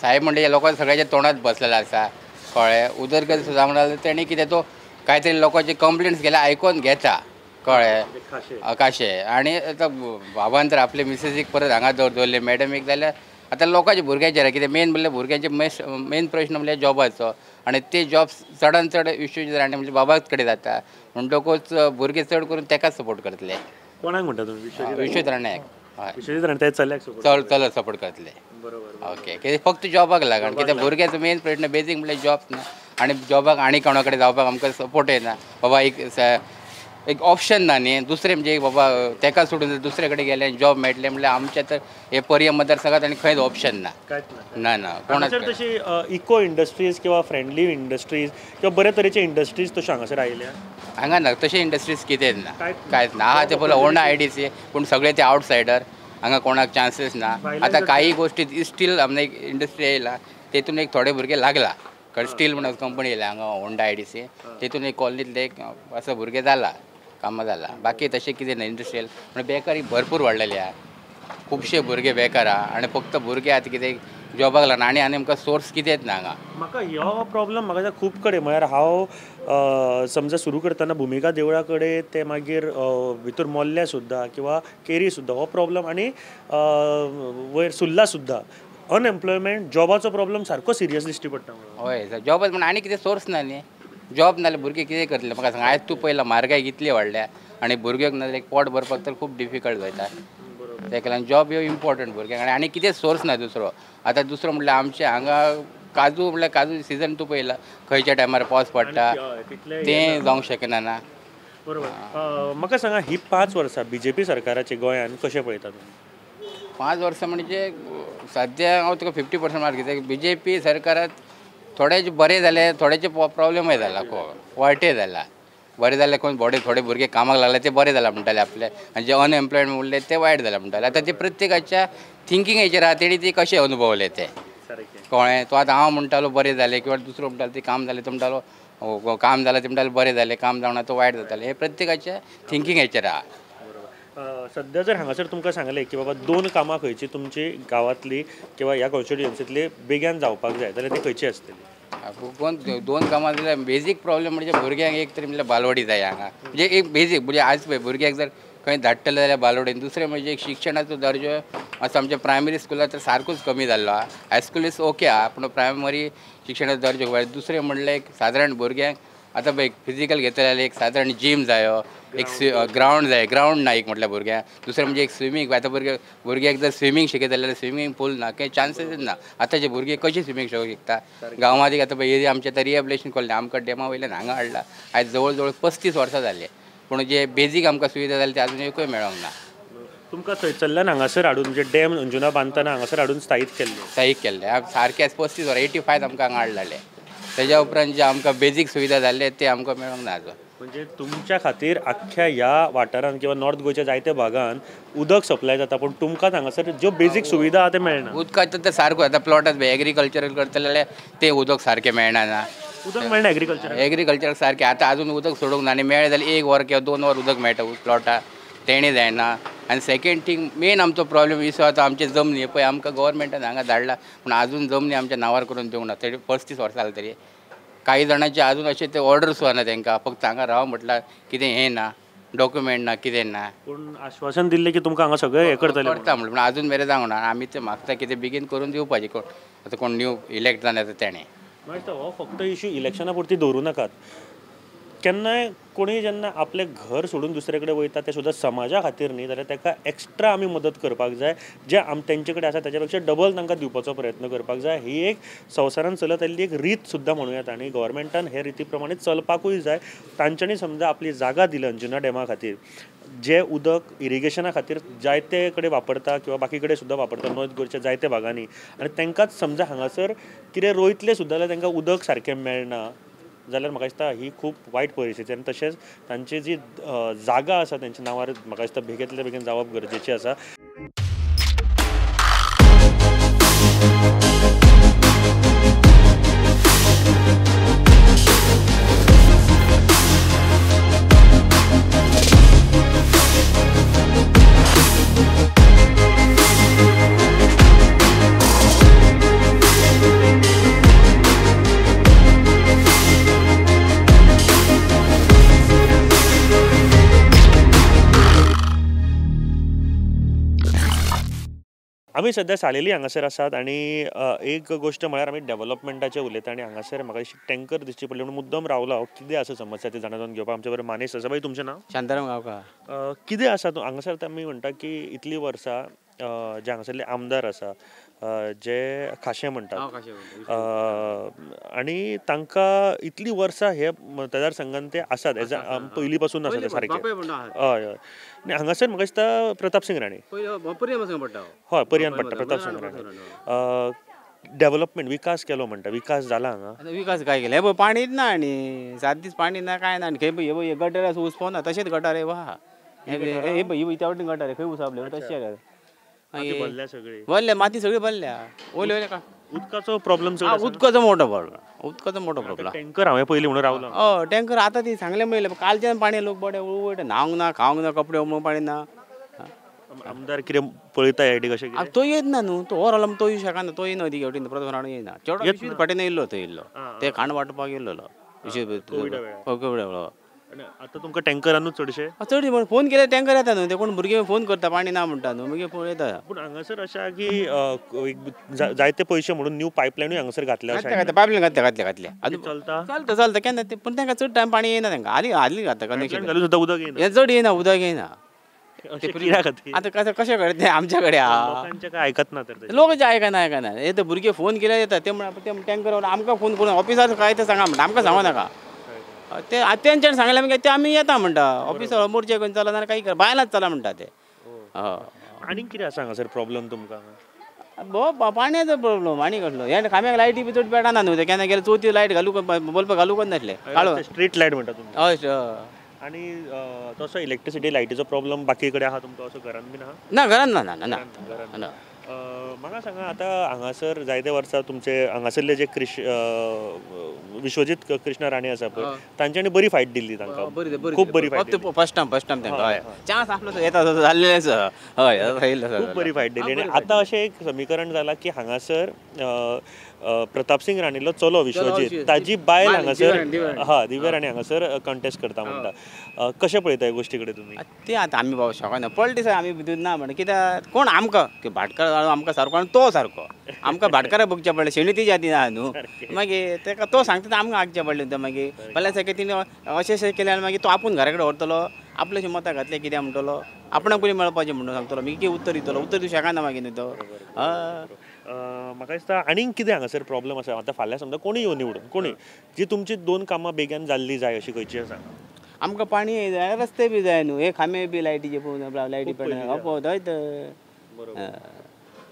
साहेब म्हणजे लोकांच्या सगळ्याच्या तोंडात बसलेलो आसा, कळ्ळें. उदरगत सुदारूंक लागलो तेणी कितें तो कांय तरी लोकांचे कंप्लेंट्स केल्या आयकून घेता, कळ्ळें. काशे. आनी आतां बाबान तर आपले मिसेसीक परत हांगा दवरले, मॅडमीक, जाल्यार आतां लोकांच्या भुरग्यांचेर कितें मेन म्हणल्यार भुरग्यांचे मेन प्रश्न म्हणल्यार जॉबाचो. आनी ते जॉब चडान चड विश्वजीत राणे म्हणजे बाबाच कडेन जाता म्हणटकूच भुरगे चड करून तेकाच सपोर्ट करतले. कोणाक म्हणटा तुमी? विश्वजीत राण्याक. विश्वजीत राणे ते चल्याक चल सपोर्ट करतले. बरोबर. ओके. कितें फक्त जॉबाक लागून, कित्याक भुरग्याचो मेन प्रश्न बेजीक म्हणल्यार जॉब ना. आनी जॉबाक आनी कोणा कडेन जावपाक आमकां सपोर्ट येना. बाबा एक ऑप्शन ना न्ही दुसरें, म्हणजे बाबा तेका सोडून दुसरे कडेन गेले जॉब मेळटले म्हणल्यार आमच्या तर हे पर्या मतदारसंघात आनी खंयच ऑप्शन ना. ना ना कोणाक तशी इको इंडस्ट्रीज किंवा फ्रेंडली इंडस्ट्रीज किंवा बरे तरेचे इंडस्ट्रीज तश्यो हांगासर आयल्या? हांगा ना तशें इंडस्ट्रीज कितेंच ना, कांयच ना. आहा ते पळय होंडा IDC, पूण सगळे ते आवटसायडर, हांगा कोणाक चान्सीस ना. आतां काही गोष्टी स्टील एक इंडस्ट्री येयला, तेतून एक थोडे भुरगे लागला, कारण स्टील म्हणून कंपनी येयला हांगा होंडा IDC, तेतून एक कॉलनीतले एक असो भुरगे जाला, कामां जाला. बाकी तशें कितें ना. इंडस्ट्रियल म्हणजे बेकारी भरपूर वाडलेली आहा, खुबशे भुरगे बेकार आहा. आनी फक्त भुरगे आतां कितें जॉबाक लागना आनी आमकां सोर्स कितेंच ना हांगा. म्हाका ह्यो प्रॉब्लम म्हाका खूब कडेन, म्हळ्यार हांव समजा सुरू करतना भुमिका देवळा कडेन ते मागीर भितर मोल्ल्या सुद्दां किंवा केरी सुद्दां हो प्रॉब्लम, आनी वयर सुर्ला सुद्दां अनएम्प्लॉयमेंट, जॉबाचो प्रॉब्लम सारको सिरियस दिश्टी पडटा. हय जॉबच म्हण आनी कितें सोर्स ना न्ही. जॉब नाल्यार भुरगे कितें करतले म्हाका सांग. आयज तूं पयला म्हारगाय कितली वाडल्या आनी भुरग्याक नाल्यार एक पोट भरपाक तर खूब डिफिकल्ट जाता. तेका लागून जॉब ह्यो इम्पॉर्टंट भुरग्यांक. आनी कितें सोर्स ना दुसरो. आतां दुसरो म्हणल्यार आमचे हांगा काजू म्हणल्यार काजू सिजन तूं पयला खंयच्या टायमार पावस पडटा तें जावंक शकना ना. बरोबर. म्हाका सांगा, ही 5 वर्सां BJP सरकाराची गोंयान कशें पळयता तुमी? 5 वर्सां म्हणजे सद्या हांव तुका 50% मार्क दिता. BJP सरकारात थोडेच बरें जाले, थोडेचे प्रॉब्लेमय जाला, वायटय जाला. बरें जालें कोण थोडे भुरगे कामाक लागले ते बरें जाला म्हणटाले आपले, आनी जे अनएम्प्लॉयड उरले ते वायट जाला म्हणटाले. आतां ते प्रत्येकाच्या थिंकिंगेचेर आहा, तेणी ती कशें अनुभवले ते, कळ्ळें. तो आतां हांव म्हणटालो बरें जालें किंवा दुसरो म्हणटालो ते काम जालें, तो म्हणटालो काम जालां ते म्हणटाले बरें जालें, काम जावना तो वायट जातालें. हे प्रत्येकाच्या थिंकींग हेचेर आहा. सध्या जर हांगासर तुमकां सांगलें की बाबा 2 कामां खंयची तुमची गांवांतली किंवा ह्या कॉन्स्टिट्युएन्सींतली बेग्यान जावपाक जाय जाल्यार ती खंयची आसतली? 2 कामां जाल्यार बेजीक प्रॉब्लेम म्हणजे भुरग्यांक एक तरी म्हणल्यार बालवाडी जाय हांगा. म्हणजे एक बेजीक म्हणजे आज पळय भुरग्याक जर खंय धाडटले जाल्यार बालवाडीन. दुसरें म्हणजे एक शिक्षणाचो दर्जो असो आमच्या प्रायमरी स्कुलांत तर सारकोच कमी जाल्लो आहा. हायस्कूल इज ओके आहा पूण प्रायमरी शिक्षणाचो दर्जो वायट. दुसरें म्हणल्यार एक सादारण भुरग्यांक आतां पळय फिजिकल घेतले जाल्यार एक सादारण जीम जायो, एक ग्रावंड जाय. ग्रावंड ना एक म्हटल्यार भुरग्यांक. दुसरें म्हणजे एक स्विमींग. आतां भुरग्याक जर स्विमींग शिकयत जाल्यार स्विमींग पूल ना, काही चान्सेस ना. आतांचे भुरगे कशे स्विमींग शिकता? गांवांत एक आतां पळय आमच्या आतां रिहॅबिलिटेशन कॉलनी आमकां डेमा वयल्यान हांगा हाडला. आयज जवळ जवळ 35 वर्सां जाले पूण जे बेजीक आमकां सुविधा जाली ते अजून एकूय मेळोंक ना. तुमकां थंयसरल्यान हांगासर हाडून म्हणजे डॅम अंजुना बांदतना हांगासर हाडून स्थायीक केल्ले सारके 35 वर्सां 85 आमकां हांगा हाडलेले. तेज्या उपरांत जे आमकां बेजीक सुविधा जाल्ले ते आमकां मेळोंक ना अजून. म्हणजे तुमच्या खातीर आख्ख्या ह्या वाठारांत किंवा नॉर्थ गोंयच्या जायत्या भागांत उदक सप्लाय जाता पूण तुमकां हांगासर ज्यो बेजीक सुविधा आहा ते मेळना. उदकाचो तर सारको आतां प्लॉटात एग्रीकल्चरल करतले जाल्यार ते उदक सारकें मेळना. उदक मेळना एग्रीकल्चर सारकें आतां अजून उदक सोडूंक ना आनी मेळ्ळें जाल्यार 1 वर किंवा 2 वर उदक मेळटा प्लॉटाक. तेणी जायना. आनी सेकेंड थिंग मेन आमचो प्रॉब्लेम इसो आतां आमचे जमनी पळय आमकां गव्हर्मेंटान हांगा धाडला पूण अजून जमनी आमच्या नांवार करून दिवंक ना. 35 वर्सां जाली तरी. काही जाणांचे अजून अशे ते ऑर्डर सुद्दां ना तांकां. फक्त हांगा राव म्हटल्यार कितें हें ना, डॉक्युमेंट ना, कितें ना. पूण आश्वासन दिल्लें की तुमकां हांगा सगळें हें करतले करता म्हणून अजून मेरेन जावंक ना. आमी ते मागता कितें बेगीन करून दिवपाचें. कोण आतां कोण न्यू इलेक्ट जावन येता तेणें. हो फक्त इश्यू इलेक्शना पुरती दवरूं नाकात. केन्नाय कोणीय जेन्ना आपलें घर सोडून दुसरे कडेन वयता ते सुद्दां समाजा खातीर न्ही जाल्यार ताका एक्स्ट्रा आमी मदत करपाक जाय. जे तेंचे कडेन आसा तेच्या पेक्षा डबल तांकां दिवपाचो प्रयत्न करपाक जाय. ही एक संवसारान चलत आयिल्ली एक रीत सुद्दां म्हणूं येता आनी गव्हर्मेंटान हे रिती प्रमाणे चलपाकूय जाय. तांच्यांनी समजा आपली जागा दिली अंजुना डॅमा खातीर जे उदक इरिगेशना खातीर जायते कडेन वापरता किंवा बाकी कडेन सुद्दां वापरता नॉर्थ गोंयच्या जायत्या भागांनी आनी तांकांच समजा हांगासर कितें रोयतले सुद्दां जाल्यार तांकां उदक सारकें मेळना जाल्यार म्हाका दिसता ही खूब वायट परिस्थिती. आनी तशेंच तांची जी जागा आसा तेंच्या नांवार म्हाका दिसता बेगींतल्या बेगीन जावप गरजेचें आसा. आमी सध्या सालेली हांगासर आसात आनी एक गोश्ट म्हळ्यार आमी डेव्हलपमेंटाचें उलयता आनी हांगासर म्हाका टँकर दिसची पडली म्हणून मुद्दम रावलो हांव. कितें आसा समस्या ती जाणून घेवपाक आमचे बरोबर मानेश आसा. बाई तुमचें नांव? शांताराम गांवकार. कितें आसा हांगासर आमी म्हणटा की इतलीं वर्सां जे हांगासरले आमदार आसा जे खाशें म्हणटात आनी तांकां इतलीं वर्सां हे मतदारसंघान ते आसात पयलीं पासून आसा ते सारके. हय हय. आनी हांगासर म्हाका दिसता प्रताप सिंग राणे. हय पर्यान पडटा प्रताप सिंग राणे. डेव्हलपमेंट विकास केलो म्हणटा. विकास जाला हांगा? विकास काय केला हे पाणीच ना आणि 7 दीस पाणी ना काय ना. खंय गटार असं उसपो ना तशेंच गटार हा हे त्या वाटेन गटार खंय उसपले तशें भरल्या माती सगळी भरल्या. ओले ओले का उदकाचो प्रॉब्लेम? उदकाचो मोठो प्रॉब्लेम. उदकाचो मोठो प्रॉब्लेम. टँकर हांवें पयलीं म्हणून रावलो. हय टँकर आतां ती सांगलें म्हणलें कालच्यान पाणी लोक बडे उळवट न्हावंक ना खावंक ना कपडे म्हणून पाणी ना. आमदार कितें पळयता हेटी कशें कितें? तो येत ना न्हू. तो ओवर तो येवं शकना. तो येना ती घेवटी प्रथम रावण येना. चेडो फाटीन येयल्लो थंय येयल्लो ते खाण वांटपाक येयल्लो. आतां तुमकां टँकरानूच चडशे चड म्हण फोन केल्यार टँकर येता न्हू. ते कोण भुरगे फोन करता पाणी ना म्हणटा न्हू. मागीर फोन येता. पूण हांगासर अशें आसा की जायते पयशे म्हणून न्यू पायपलायनूय हांगासर घातल्या. पायपलायन घातल्या चलता चलता केन्ना ते पूण तांकां चड टायम पाणी येना. तांकां हाली घातता कनेक्शन घालून सुद्दां उदक येना. हे चड येना उदक येना. आता कसं कशें कळटा तें आमच्या कडेन लोकांचें काय आयकत ना. तर लोक जे आयकना हे तर भुरगे फोन केल्यार येता. ते म्हणून टँकर आमकां फोन करून ऑफिसार काय ते सांगा म्हणटा. आमकां सांगू नाका. ते तेंच्यान सांगलें मागीर ते आमी येता म्हणटा. ऑफिसार मोर्चे करून चला ना काही कर बायलांच चला म्हणटा ते. आनी कितें आसा हांगासर प्रॉब्लेम तुमकां? पाण्याचो प्रॉब्लेम आनी कसलो. हे खांब्याक लायटी बी चड पेटना न्हू. ते केन्ना गेले चवथी लायट घालूंक बल्ब घालूंक नासले काळो स्ट्रीट लायट म्हणटा तुमी? हय. आनी तसो इलेक्ट्रिसिटी लायटीचो प्रॉब्लेम बाकी कडेन आहा तुमकां असो घरान बीन आहा? ना घरान ना ना ना. म्हाका सांगा आता हांगासर जायते वर्सां तुमचे हांगासरले जे विश्वजीत कृष्ण राणे आसा पळय तांच्यांनी बरी फायट दिल्ली तांकां खूब बरी फायट फर्स्ट टाइम तांकां हय चान्स आसलो तो येता जाल्लेच हय खूब बरी फायट दिल्ली आनी आतां अशें एक समीकरण जालां की हांगासर प्रताप सिंग राणेलो चलो विश्वजीत ताजी बायल हांगासर दिव्या राणे हांगासर कंटेस्ट करता म्हणटा कशें पळयता ह्या गोश्टी कडेन तुमी ते आतां आमी बाबा शकना पॉलिटिक्स आमी भितून ना म्हण कित्याक कोण आमकां की भाटकार आमकां सारको आनी तो सारको आमकां भाटकारा बगचें पडलें शेणी ती जाती ना न्हू मागीर ताका तो सांगता ते आमकां आगचें पडलें तें मागीर फाल्यां सारकें तिणें अशें केलें आनी मागीर तो आपूण घरा कडेन व्हरतलो आपलेशें मतां घातलें कितें म्हणटलो आपणाक पयलीं मेळपाचें म्हणून सांगतलो मागीर कितें उत्तर दितलो उत्तर दिवं शकना मागीर न्हू तो म्हाका दिसता आनीक कितें हांगासर प्रॉब्लम आसा आतां फाल्यां समजा कोणी येवन निवडून कोणी जी तुमची 2 कामां बेगीन जाल्ली जाय अशी खंयची आसा आमकां पाणी जाय रस्ते बी जाय न्हू हे खांबे बी लायटीचे पळोवन लायटी पडना पळोवन हय तर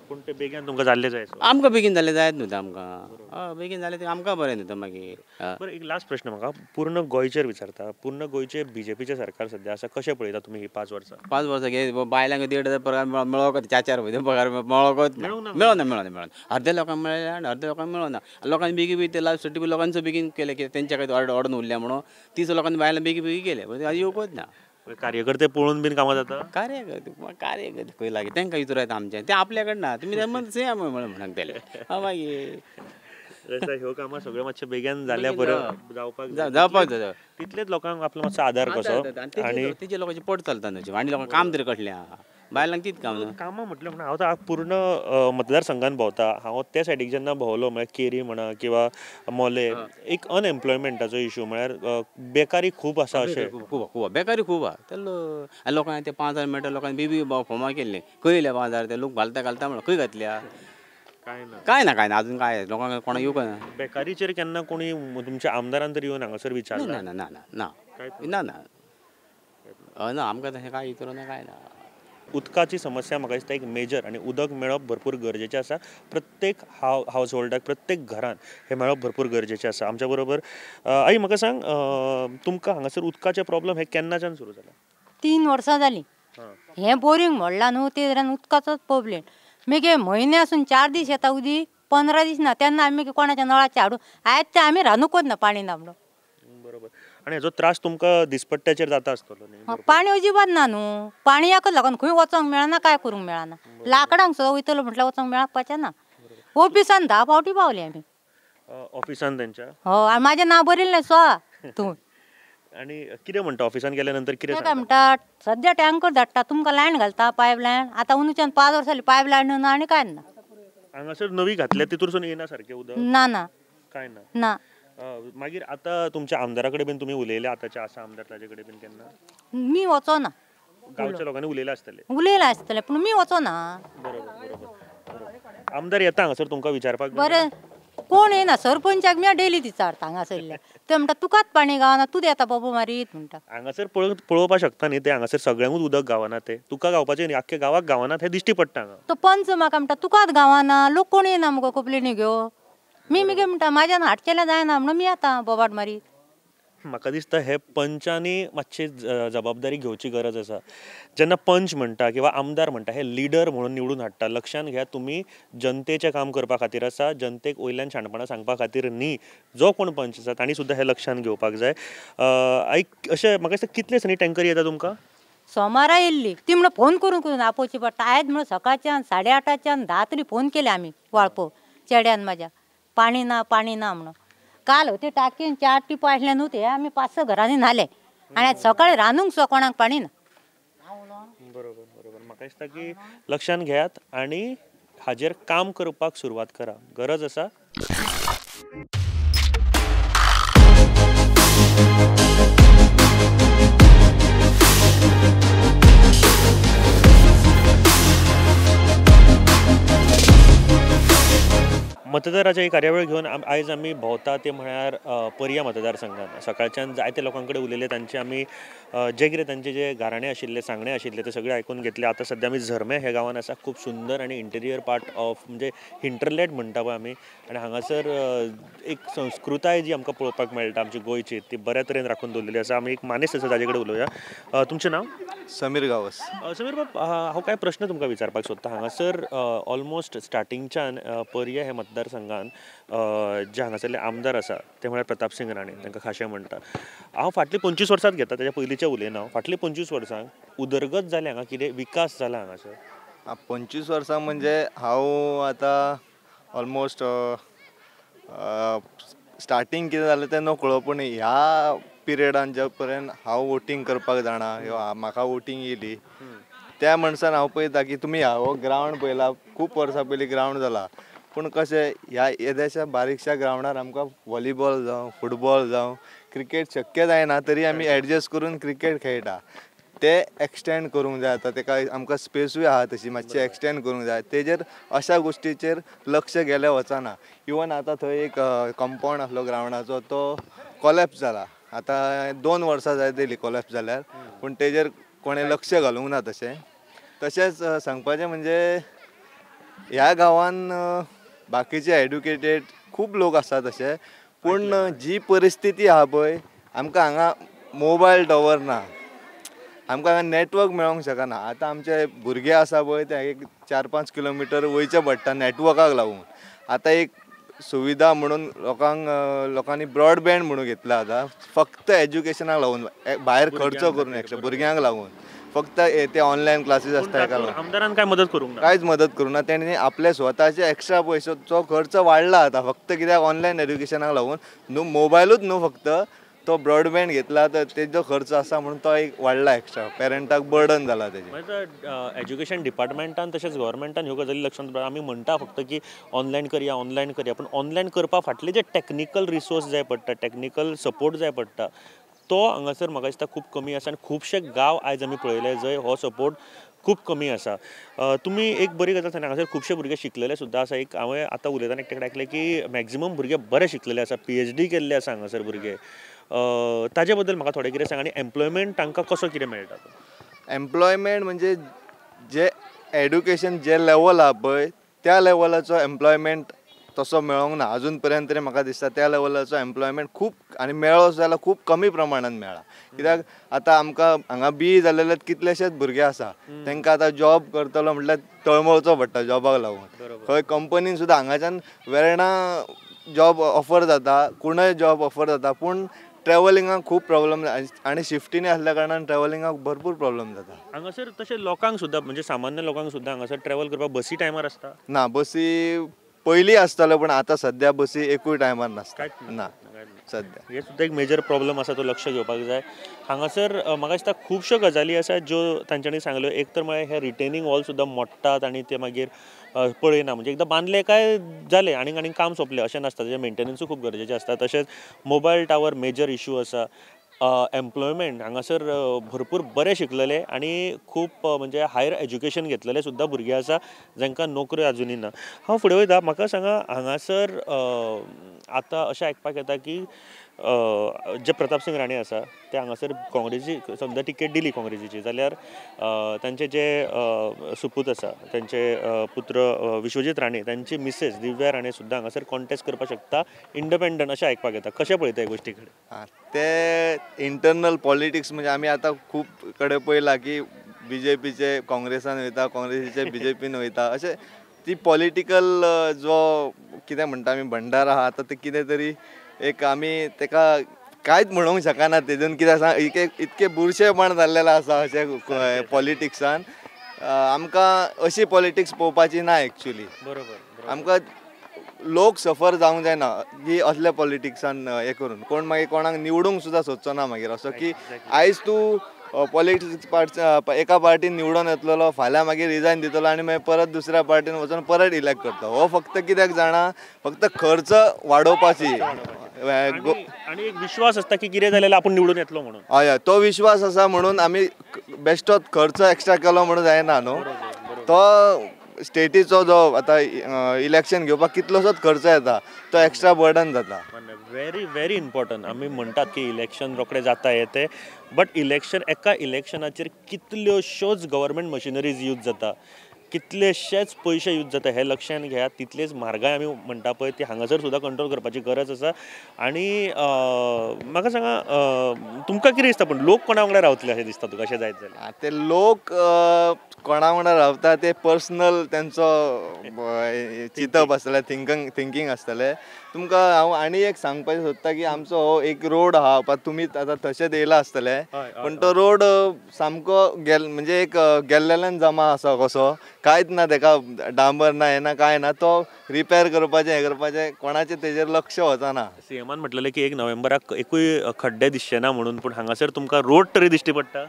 पूण ते बेगीन तुमकां जाल्ले जाय आमकां बेगीन जालें जायत न्हू आमकां बेगीन जालें ते आमकां बरें न्हू मागीर बरं एक लास्ट प्रश्न म्हाका पूर्ण गोंयचेर विचारता पूर्ण गोंयचे बीजेपीचे सरकार सध्या आसा कशें पळयता तुमी ही 5 वर्सां 5 वर्सां घे बायलांक 1,500 पगार मेळोक 4 म्हयने पगार मेळोकच मेळना अर्ध्या लोकांक मेळ्ळे आनी अर्ध्या लोकांक मेळना लोकांनी बेगी बी ते लायफ सर्टिफिकेट लोकांचो बेगीन केले की तेंच्या खातीर ऑर्डर उरल्या म्हणून 30 लोकांनी बायलां बेगी केले पण ते येवकच ना कार्यकर्ते पळोवन बीन कामां जाता कार्यकर्ते खंय लागीं तांकां विचार येता आमचें ते आपल्या कडना तुमी म्हणून म्हणून तेले मागीर ह्यो कामां सगळ्यो मातशें बेगीन जाल्या बरें जावपाक जाय तितलेच लोकांक आपलो मातसो आदार कसो आनी तेजे लोकांचे पोट चलता न्हू आनी लोकांक काम तरी कसलें आहा बायलांक तीच काम कामां म्हटलें म्हणून हांव आतां पूर्ण मतदारसंघान भोंवता हांव त्या सायडीक जेन्ना भोंवलो म्हळ्यार केरी म्हणा किंवा मोले एक अनएम्प्लॉयमेंटाचो इशू म्हळ्यार बेकारी खूब आसा अशें खूब बेकारी खूब आहा तें लोकांक ते 5,000 मेळटा लोकांनी बेबी फॉर्मां केल्ले खंय येयले 5,000 ते लोक घालता म्हणून खंय घातल्या काय ना अजून काय लोकांक कोणा येवक ना बेकारीचेर केन्ना कोणी तुमच्या आमदारान तरी येवन हांगासर विचारलें ना आमकां तशें काय विचारूं ना काय ना उदकाची समस्या म्हाका दिसता एक मेजर आनी उदक मेळप भरपूर गरजेचें आसा प्रत्येक हावज होल्डाक प्रत्येक घरान हें मेळप भरपूर गरजेचें आसा आमच्या बरोबर आई म्हाका सांग तुमकां हांगासर उदकाचें प्रॉब्लम हे केन्नाच्यान सुरू जाला 3 वर्सां जालीं हें बोरींग मोडलां न्हू ते दरान उदकाचोच प्रॉब्लेम मागीर म्हयन्यासून 4 दीस येता उदीक 15 दीस ना तेन्ना आमी कोणाच्या नळाचे हाडून आयज ते आमी रांदूंकच ना पाणी ना म्हणून बरोबर आनी हेजो त्रास तुमकां दिसपट्ट्याचेर जाता आसतलो न्ही पाणी अजिबात ना न्हू पाणी याकच लागून खंय वचोंक मेळना काय करूंक मेळना लाकडांक सुद्दां वयतलो म्हटल्यार वचोंक मेळपाचें ना ऑफिसान 10 फावटी पावली आमी ऑफिसान तेंच्या आनी म्हाजें नांव बरयल्लें स्वा तूं आनी कितें म्हणटा ऑफिसान गेल्या नंतर कितें काय म्हणटा सद्या टँकर धाडटा तुमकां लायन घालता पायपलायन आतां अंदूच्यान 5 वर्सां जालीं पायपलायन ना आनी काय ना हांगासर नवी घातल्या तितूरसून येना सारकें उदक ना काय ना ना मागीर आतां तुमच्या आमदारा कडेन बीन तुमी उलयले आतांचे आसा आमदार ताजे कडेन बीन केन्ना मी वचोना गांवच्या लोकांनी उलयले आसतले उलयलें आसतलें पूण मी वचोना बरोबर आमदार येता हांगासर तुमकां विचारपाक बरें कोण येना सरपंचाक मी डेली विचारता हांगासरल्या ते म्हणटा तुकाच पाणी गावना तूं येता बाबा मारीत म्हणटा हांगासर पळोवपाक शकता न्ही ते हांगासर सगळ्यांकूच उदक गावना ते तुका गावपाचें न्ही आख्ख्या गांवाक गावना हें दिश्टी पडटा हांगा तो पंच म्हाका म्हणटा तुकाच गावना लोक कोण येना मुगो कंप्लेनी घेवं मी मगे म्हणटा म्हाज्यान हाडचेलें जायना म्हणून मी येता बोबाट मारीत म्हाका दिसता हे पंचांनी मातशी जबाबदारी घेवची गरज आसा जेन्ना पंच म्हणटा किंवा आमदार म्हणटा हे लिडर म्हणून निवडून हाडटा लक्षांत घ्या तुमी जनतेचें काम करपा खातीर आसा जनतेक वयल्यान शाणपणां सांगपा खातीर न्ही जो कोण पंच आसा तांणी सुद्दां हे लक्षांत घेवपाक जाय अशें म्हाका दिसता कितले दिसांनी टँकर येता तुमकां सोमारा येयल्ली ती म्हणून फोन करून आपोवची पडटा आयज म्हणून सकाळच्यान 8:30च्यान 10 तरी फोन केले आमी वाळपो चेड्यान म्हाज्या पाणी ना म्हणून काल होते टाकयेन 4 टिपो आसले न्हू ते आमी 5-6 घरांनी न्हाले आनी आज सकाळी रांदूंक सुद्दां कोणाक पाणी ना बरोबर म्हाका दिसता की लक्षांत घेयात आनी हाजेर काम करपाक सुरवात करा गरज आसा मतदाराच्या ही कार्यावळ घेऊन आयज आमी भोंवता ते म्हळ्यार पर्या मतदारसंघात सकाळच्यान जायते लोकां कडेन उलयले तांचे आमी जे कितें तांचे जे गाराणे आशिल्ले सांगणे आशिल्ले ते सगळे आयकून घेतले. आतां सध्या आमी झरमे हे गांवांत आसा, खूब सुंदर आनी इंटेरियर पार्ट ऑफ म्हणजे हिंटरलँड म्हणटा पळय आमी, आनी हांगासर एक संस्कृताय जी आमकां पळोवपाक मेळटा आमची गोंयची, ती बऱ्या तरेन राखून दवरलेली आसा. आमी एक मानेस्त आसा ताजे कडेन उलोवया. तुमचें नांव? समीर गावस. समीर बाब, हांव कांय प्रश्न तुमकां विचारपाक सोदता. हांगासर ऑलमोस्ट स्टार्टिंगच्यान पर्या हे मतदारसंघान जे हांगासरले आमदार आसा ते म्हळ्यार प्रताप सिंग राणे, तांकां खाशें म्हणटा. हांव फाटलीं 25 वर्सांच घेता, तेच्या पयलींचें उलयना हांव. फाटलीं 25 वर्सांक उदरगत जालें हांगा, कितें विकास जाला हांगासर? 25 वर्सां म्हणजे हांव आतां ऑलमोस्ट स्टार्टींग कितें जालें तें नकळो, पूण ह्या पिरियडान जे पर्यंत हांव वोटींग करपाक जाणा, म्हाका वोटींग येयली त्या म्हणसान हांव पळयता की तुमी हो ग्रावंड पळयला, खूब वर्सां पयलीं ग्रावंड जाला, पूण कशें ह्या येद्याशा बारीकशा ग्रावंडार आमकां व्हॉलीबॉल जावं, फुटबॉल जावं, क्रिकेट शक्य जायना, तरी आमी एडजस्ट करून क्रिकेट खेळटा. ते एक्सटेंड करूंक जाय. आतां तेका आमकां स्पेसूय आहा तशी, मातशी एक्सटेंड करूंक जाय. तेजेर अशा गोश्टीचेर लक्ष गेलें वचना. इवन आतां थंय एक कंपाउंड आसलो ग्रावंडाचो, तो कॉलेप्स जाला. आतां 2 वर्सां जायत कॉलेप्स जाल्यार, पूण तेजेर कोणें लक्ष घालूंक ना तशें. तशेंच सांगपाचें म्हणजे ह्या गांवान बाकीचे एड्युकेटेड खूब लोक आसा तशे, पूण जी परिस्थिती आहा पळय, आमकां हांगा मोबायल टॉवर ना, आमकां हांगा नेटवर्क मेळोंक शकना. आतां आमचे भुरगे आसा पळय ते एक 4-5 किलोमिटर वयचें पडटा नेटवर्काक लागून. आतां एक सुविधा म्हणून लोकांनी ब्रॉडबँड म्हणून घेतला आतां, फक्त एज्युकेशनाक लागून, भायर खर्च करून भुरग्यांक लागून. फक्त ते ऑनलायन क्लासीस आसता हेका लागून. आमदारान काय मदत करूंक ना, कांयच मदत करूंक ना. तेणी आपले स्वताचे एक्स्ट्रा पयसोचो खर्च वाडला आतां, फक्त कित्याक ऑनलायन एज्युकेशनाक लागून. न्हू मोबायलूच न्हू, फक्त तो ब्रॉडबँड घेतला तर तेजो खर्च आसा म्हणून तो एक वाडला एक्स्ट्रा. पेरंटाक बर्डन जाला तेजें. एज्युकेशन डिपार्टमेंटान तशेंच गव्हर्मेंटान ह्यो गजाली लक्षांत आमी म्हणटा फक्त की ऑनलायन करया, पूण ऑनलायन करपा फाटले जे टॅक्निकल रिसोर्स जाय पडटा, टॅक्निकल सपोर्ट जाय पडटा, तो हांगासर म्हाका दिसता खूब कमी आसा. आनी खुबशे गांव आयज आमी पळयले जंय हो सपोर्ट खूब कमी आसा. तुमी एक बरी गजाल सांगता, हांगासर खुबशे भुरगे शिकलेले सुद्दां आसा. एक हांवें आतां उलयतना एकटे कडेन आयकलें की मॅक्झिमम भुरगे बरे शिकलेले आसा, PhD केल्ले आसा हांगासर भुरगे. ताजे बद्दल म्हाका थोडें कितें सांग, आनी एम्प्लॉयमेंट तांकां कसो कितें मेळटा? एम्प्लॉयमेंट म्हणजे जे एड्युकेशन जे लेवल आहा पळय, त्या लेवलाचो एम्प्लॉयमेंट तसो मेळोंक ना अजून पर्यंत तरी. म्हाका दिसता त्या लेवलाचो एम्प्लॉयमेंट खूब, आनी मेळ्ळो जाल्यार खूब कमी प्रमाणान मेळ्ळा. कित्याक आतां आमकां हांगा BE जाल्ले कितलेशेच भुरगे आसा, तांकां आतां जॉब करतलो म्हटल्यार तळमळचो पडटा जॉबाक लागून. खंय कंपनीन सुद्दां हांगाच्यान वेर्णा जॉब ऑफर जाता, कुणय जॉब ऑफर जाता, पूण ट्रॅव्हलिंगाक खूब प्रॉब्लेम आनी शिफ्टीनी आसल्या कारणान ट्रॅव्हलिंगाक भरपूर प्रॉब्लेम जाता हांगासर. तशें लोकांक सुद्दां म्हणजे सामान्य लोकांक सुद्दां हांगासर ट्रॅव्हल करपाक बसी टायमार आसता? ना, बसी पयलीं आसताल्यो, पूण आतां सद्या बसी एकूय टायमार नासता ना सद्या. हे सुद्दां एक मेजर प्रॉब्लम आसा, तो लक्ष घेवपाक जाय. हांगासर म्हाका दिसता खुबश्यो गजाली आसा ज्यो तांच्यांनी सांगल्यो. एक तर म्हळ्यार हे रिटेनिंग वॉल सुद्दां मोडटात आनी ते मागीर पळयना, म्हणजे एकदां बांदले काय जालें, आनीक काम सोंपलें अशें नासता. तेजें मेंटेनन्सूय खूब गरजेचें आसता. तशेंच मोबायल टावर मेजर इश्यू आसा. एम्प्लॉयमेंट हांगासर भरपूर बरे शिकलेले आनी खूब म्हणजे हायर एज्युकेशन घेतलेले सुद्दां भुरगे आसा जांकां नोकऱ्यो आजुनी ना. हांव फुडें वयता. म्हाका सांगा, हांगासर आतां अशें आयकपाक येता की जे प्रताप सिंग राणे आसा ते हांगासर काँग्रेसी समजा टिकेट दिली काँग्रेसीची, जाल्यार तांचे जे सुपूत आसा, तांचे पुत्र विश्वजीत राणे, तांची मिसेस दिव्या राणे सुद्दां हांगासर कॉन्टेस्ट करपाक शकता इंडिपेंडंट, अशें आयकपाक येता. कशें पळयता हे गोश्टी कडेन? ते इंटरनल पॉलिटिक्स म्हणजे आमी आतां खूब कडेन पळयलां की BJPचे काँग्रेसान वयता, काँग्रेसीचे BJPन वयता. अशें ती पॉलिटिकल जो कितें म्हणटा आमी भंडार आहा, आतां ते कितें तरी एक आमी तेका कांयच म्हणूंक शकना. तेजून कितें आसा, इतके बुरशेपण जाल्लेलो आसा अशें पॉलिटिक्सान. आमकां अशी पॉलिटिक्स पळोवपाची ना एक्चुली. बरोबर. आमकां लोक सफर जावंक जायना की असल्या पॉलिटिक्सान हें करून. कोण मागीर कोणाक निवडूंक सुद्दां सोदचो ना मागीर. असो की आयज तूं पॉलिटिक्स एका पार्टीन निवडून येतलो, फाल्यां मागीर रिजायन दितलो आनी मागीर परत दुसऱ्या पार्टीन वचून परत इलेक्ट करता. हो फक्त कित्याक जाणा, फक्त खर्च वाडोवपाची आनी एक विश्वास आसता की कितें जाल्यार आपूण निवडून येतलो म्हणून. हय, तो विश्वास आसा म्हणून आमी बेश्टोच खर्च एक्स्ट्रा केलो म्हणून जायना न्हू. तो स्टेटीचो जो आतां इलेक्शन घेवपाक कितलोसोच खर्च येता तो एक्स्ट्रा बर्डन जाता. Very very important. आमी म्हणटात की इलेक्शन रोखडें जाता येते, बट एका इलेक्शनाचेर कितल्योश्योच गव्हर्मेंट मशिनरीज यूज जाता, कितलेशेच पयशे यूज जाता हे लक्षांत घेयात. तितलेच म्हारगाय आमी म्हणटा पळय ती हांगासर सुद्दां कंट्रोल करपाची गरज आसा. आनी म्हाका सांगा, तुमकां कितें दिसता पूण लोक कोणा वांगडा रावतले अशें दिसता तुका अशें जायत जाल्यार? ते लोक कोणा वांगडा रावता ते पर्सनल तेंचो चिंतप आसतलें, थिंकींग आसतलें. तुमकां हांव आनी एक सांगपाचें सोदता की आमचो हो एक रोड आहा, तुमी आतां तशेंच येयला आसतले, पूण तो रोड सामको म्हणजे एक गेल्लेल्यान जमा आसा कसो, कांयच ना तेका, डांबर ना, हें ना, कांय ना. तो रिपेर करपाचें हें करपाचें कोणाचें तेजेर लक्ष वचना. सीएमान म्हटलेलें की 1 नोव्हेंबराक एकूय खड्डे दिसचे ना म्हणून, पूण हांगासर तुमकां रोड तरी दिश्टी पडटा.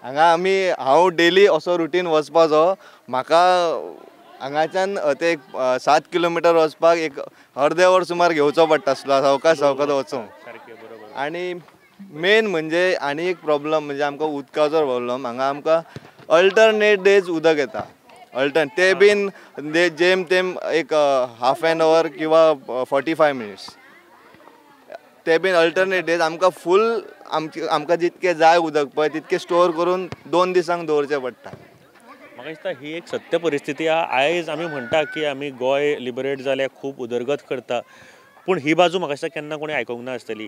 हांगा हांव डेली असो रुटीन वचपाचो. म्हाका हांगाच्यान ते 7 किलोमिटर वचपाक एक अर्दे वर सुमार घेवचो पडटा सावकाश वचूंक. आनी मेन म्हणजे आनी एक प्रॉब्लम म्हणजे आमकां उदकाचो प्रॉब्लम. हांगा आमकां अल्टरनेट डेज उदक येता, ते बीन जेम तेम एक हाफ एन अवर किंवा 45 मिनिट्स, ते बीन अल्टरनेट डेज. आमकां फूल आमकां जितकें जाय उदक पळय तितकें स्टोर करून 2 दिसांक दवरचें पडटा. म्हाका दिसता ही एक सत्य परिस्थिती आहा. आयज आमी म्हणटा की आमी गोंय लिबरेट जाले, खूब उदरगत करता, पूण ही बाजू म्हाका दिसता केन्ना कोणी आयकूंक ना आसतली.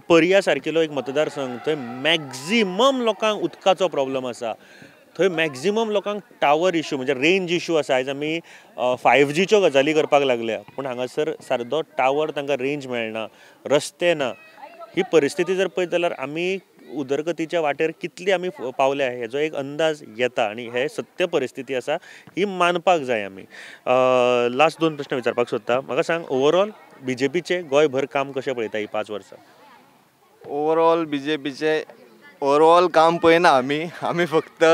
पर्या सारकेलो एक मतदारसंघ, थंय मॅक्झिमम लोकांक उदकाचो प्रॉब्लम आसा. थंय मॅक्झिमम लोकांक टावर इश्यू म्हणजे रेंज इश्यू आसा. आयज आमी 5Gच्यो गजाली करपाक लागल्या, पूण हांगासर सारको टावर तांकां रेंज मेळना, रस्ते ना. ही परिस्थिती जर पळयत जाल्यार आमी उदरगतीच्या वाटेर कितली आमी पावल्या हेजो एक अंदाज येता. आनी हे सत्य परिस्थिती आसा, ही मानपाक जाय आमी. लास्ट 2 प्रश्न विचारपाक सोदता. म्हाका सांग, ओवरऑल BJPचे गोंयभर काम कशें पळयता ही 5 वर्सां? ओवरऑल BJPचे ओवरऑल काम पळयना आमी फक्त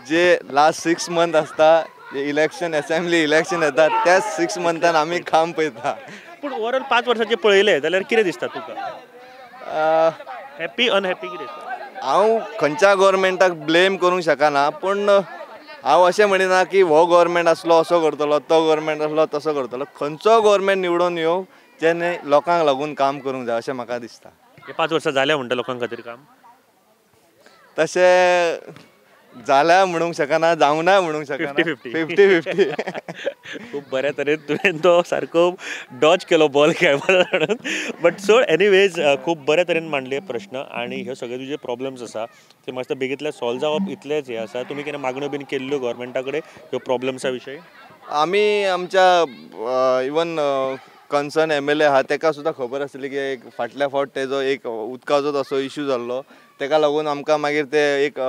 जे लास्ट 6 मंथ आसता, जे इलेक्शन असेंब्ली इलेक्शन येता त्याच 6 मंथान आमी काम पळयता. पूण ओवरऑल 5 वर्सांचे पळयले जाल्यार कितें दिसता तुका? हॅपी अनहॅपी कितें दिसता? हांव खंयच्या गव्हर्मेंटाक ब्लेम करूंक शकना, पूण हांव अशें म्हणिना की हो गव्हर्मेंट आसलो असो करतलो, तो गव्हर्मेंट आसलो तसो करतलो. खंयचो गव्हर्मेंट निवडून येवं जेणे लोकांक लागून काम करूंक जाय अशें म्हाका दिसता. हे 5 वर्सां जाल्या म्हणटा लोकां खातीर काम? तशें जाल्या म्हणूंक शकना, जावं ना म्हणूंक शकना. 50-50. खूब बऱ्या तरेन तुवें तो सारको डॉज केलो बॉल खेळपाक. बट सो एनीवेज खूब बऱ्या तरेन मांडले प्रश्न, आनी ह्यो सगळे तुजे प्रॉब्लम्स आसा ते मातशें बेगींतल्या सॉल्व जावप इतलेंच हें आसा. तुमी कितें मागण्यो बीन केल्ल्यो गव्हर्मेंटा कडेन ह्यो प्रॉब्लम्सा विशयी? आमी आमच्या इवन कन्सर्न MLA आहा तेका सुद्दां खबर आसली की फाटल्या फावट तेजो एक उदकाचो तसो इश्यू जाल्लो, तेका लागून आमकां मागीर ते एक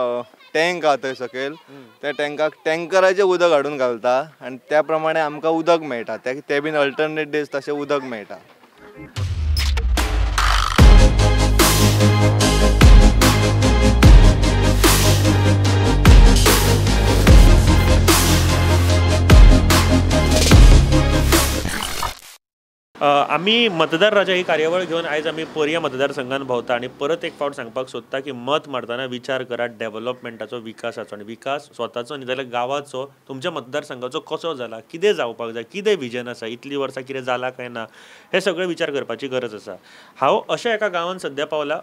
टँक आहा थंय सकयल, त्या टँकाक टँकराचें उदक हाडून घालता आनी त्या प्रमाणे आमकां उदक मेळटा. ते बीन अल्टरनेट डेज तशें उदक मेळटा. आमी मतदार राजा ही कार्यावळ घेवन आयज आमी पर्या मतदारसंघान भोंवता आनी परत एक फावट सांगपाक सोदता की मत मारतना विचार करात डेव्हलपमेंटाचो, विकासाचो, आनी विकास स्वताचो न्ही जाल्यार गांवाचो, तुमच्या मतदारसंघाचो कसो जाला, कितें जावपाक जाय, कितें विजन आसा, इतलीं वर्सां कितें जाला काय ना, हे सगळे विचार करपाची गरज आसा. हांव अशा एका गांवान सद्या पावला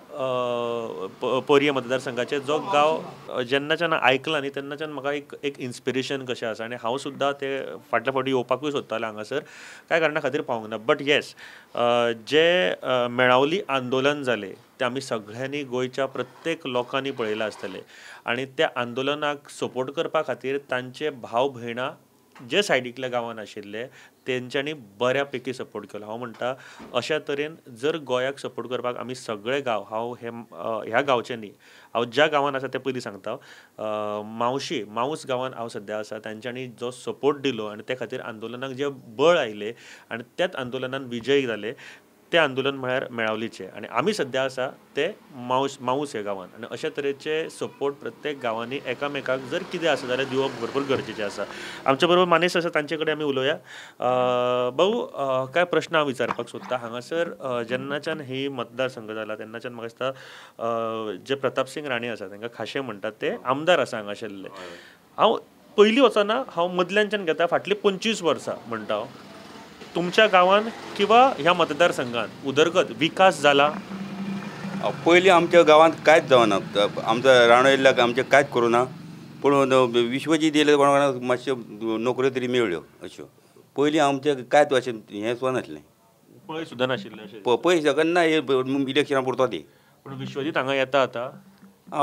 पर्या मतदारसंघाचे, जो गांव जेन्नाच्यान आयकलां न्ही तेन्नाच्यान म्हाका एक इन्स्पिरेशन कशें आसा, आनी हांव सुद्दां ते फाटल्या फावटी येवपाकूय सोदतालें हांगासर, कांय कारणां खातीर पावूंक ना. बट येस, जे मेळावली आंदोलन जालें ते आमी सगळ्यांनी गोंयच्या प्रत्येक लोकांनी पळयलां आसतलें, आनी त्या आंदोलनाक सपोर्ट करपा खातीर तांचे भाव भयणां जे सायडीकल्या गांवान आशिल्ले तेंच्यांनी बऱ्यापैकी सपोर्ट केलो. हांव म्हणटा अशा तरेन जर गोंयाक सपोर्ट करपाक आमी सगळे गांव, हांव ह्या गांवचे न्ही, हांव ज्या गांवान आसा ते पयलीं सांगता. माऊस गांवान हांव सद्या आसा, तांच्यांनी जो सपोर्ट दिलो आनी ते खातीर आंदोलनाक जे बळ आयलें आनी त्याच आंदोलनान विजय जाले, तें आंदोलन म्हळ्यार मेळावलीचें, आनी आमी सद्या आसा ते माऊस ह्या गांवान. आनी अशा तरेचे सपोर्ट प्रत्येक गांवांनी एकामेकाक जर कितें आसा जाल्यार दिवप भरपूर गरजेचें आसा. आमच्या बरोबर मानेस आसा, तांचे कडेन आमी उलोवया. भाऊ, कांय प्रश्न हांव विचारपाक सोदता. हांगासर जेन्नाच्यान ही मतदारसंघ जाला तेन्नाच्यान म्हाका दिसता जे प्रताप सिंग राणे आसा तांकां खाशें म्हणटात, ते आमदार आसा हांगासरले. हांव पयलीं वचना हांव मदल्यांच्यान घेता फाटलीं 25 वर्सां म्हणटा हांव. तुमच्या गांवांत किंवा ह्या मतदारसंघात उदरगत विकास जाला? पयलीं आमच्या गांवांत कांयच जावना. आमचो राणो येयल्याक आमचें कांयच करूना. पूण विश्वजीत येयले कोणाक मातश्यो नोकऱ्यो तरी मेळ्ळ्यो अश्यो. पयलीं आमचें कांयच अशें हें सुद्दां नासलें. पळय सुद्दां नाशिल्लें अशें. पळय सकना हे इलेक्शना पुरतो ती. पूण विश्वजीत हांगा येता आतां?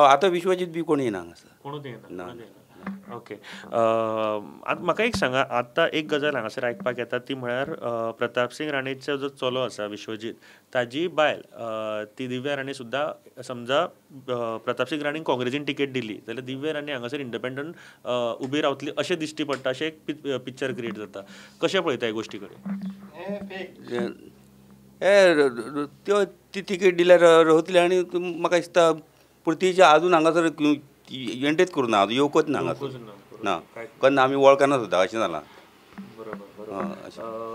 आतां विश्वजीत बी कोण येना हांगासर. कोणूच येना. ओके. म्हाका एक सांगा, आतां एक गजाल हांगासर आयकपाक येता ती म्हळ्यार प्रताप सिंग राणेचो जो चलो आसा विश्वजीत, ताजी बायल ती दिव्या राणी सुद्दां समजा प्रताप सिंग राणीक काँग्रेसीन तिकेट दिली जाल्यार दिव्या राणी हांगासर इंडिपेंडंट उबी रावतली अशें दिश्टी पडटा, अशें एक पिक्चर क्रिएट जाता. कशें पळयता ह्या गोश्टी कडेन? त्यो ती तिकेट दिल्यार रावतली आनी म्हाका दिसता परतीच्या आजून हांगासर एंट्रीच करूना, येवकच ना हांगासर ना. केन्ना आमी वळखना सुद्दां अशें जालां.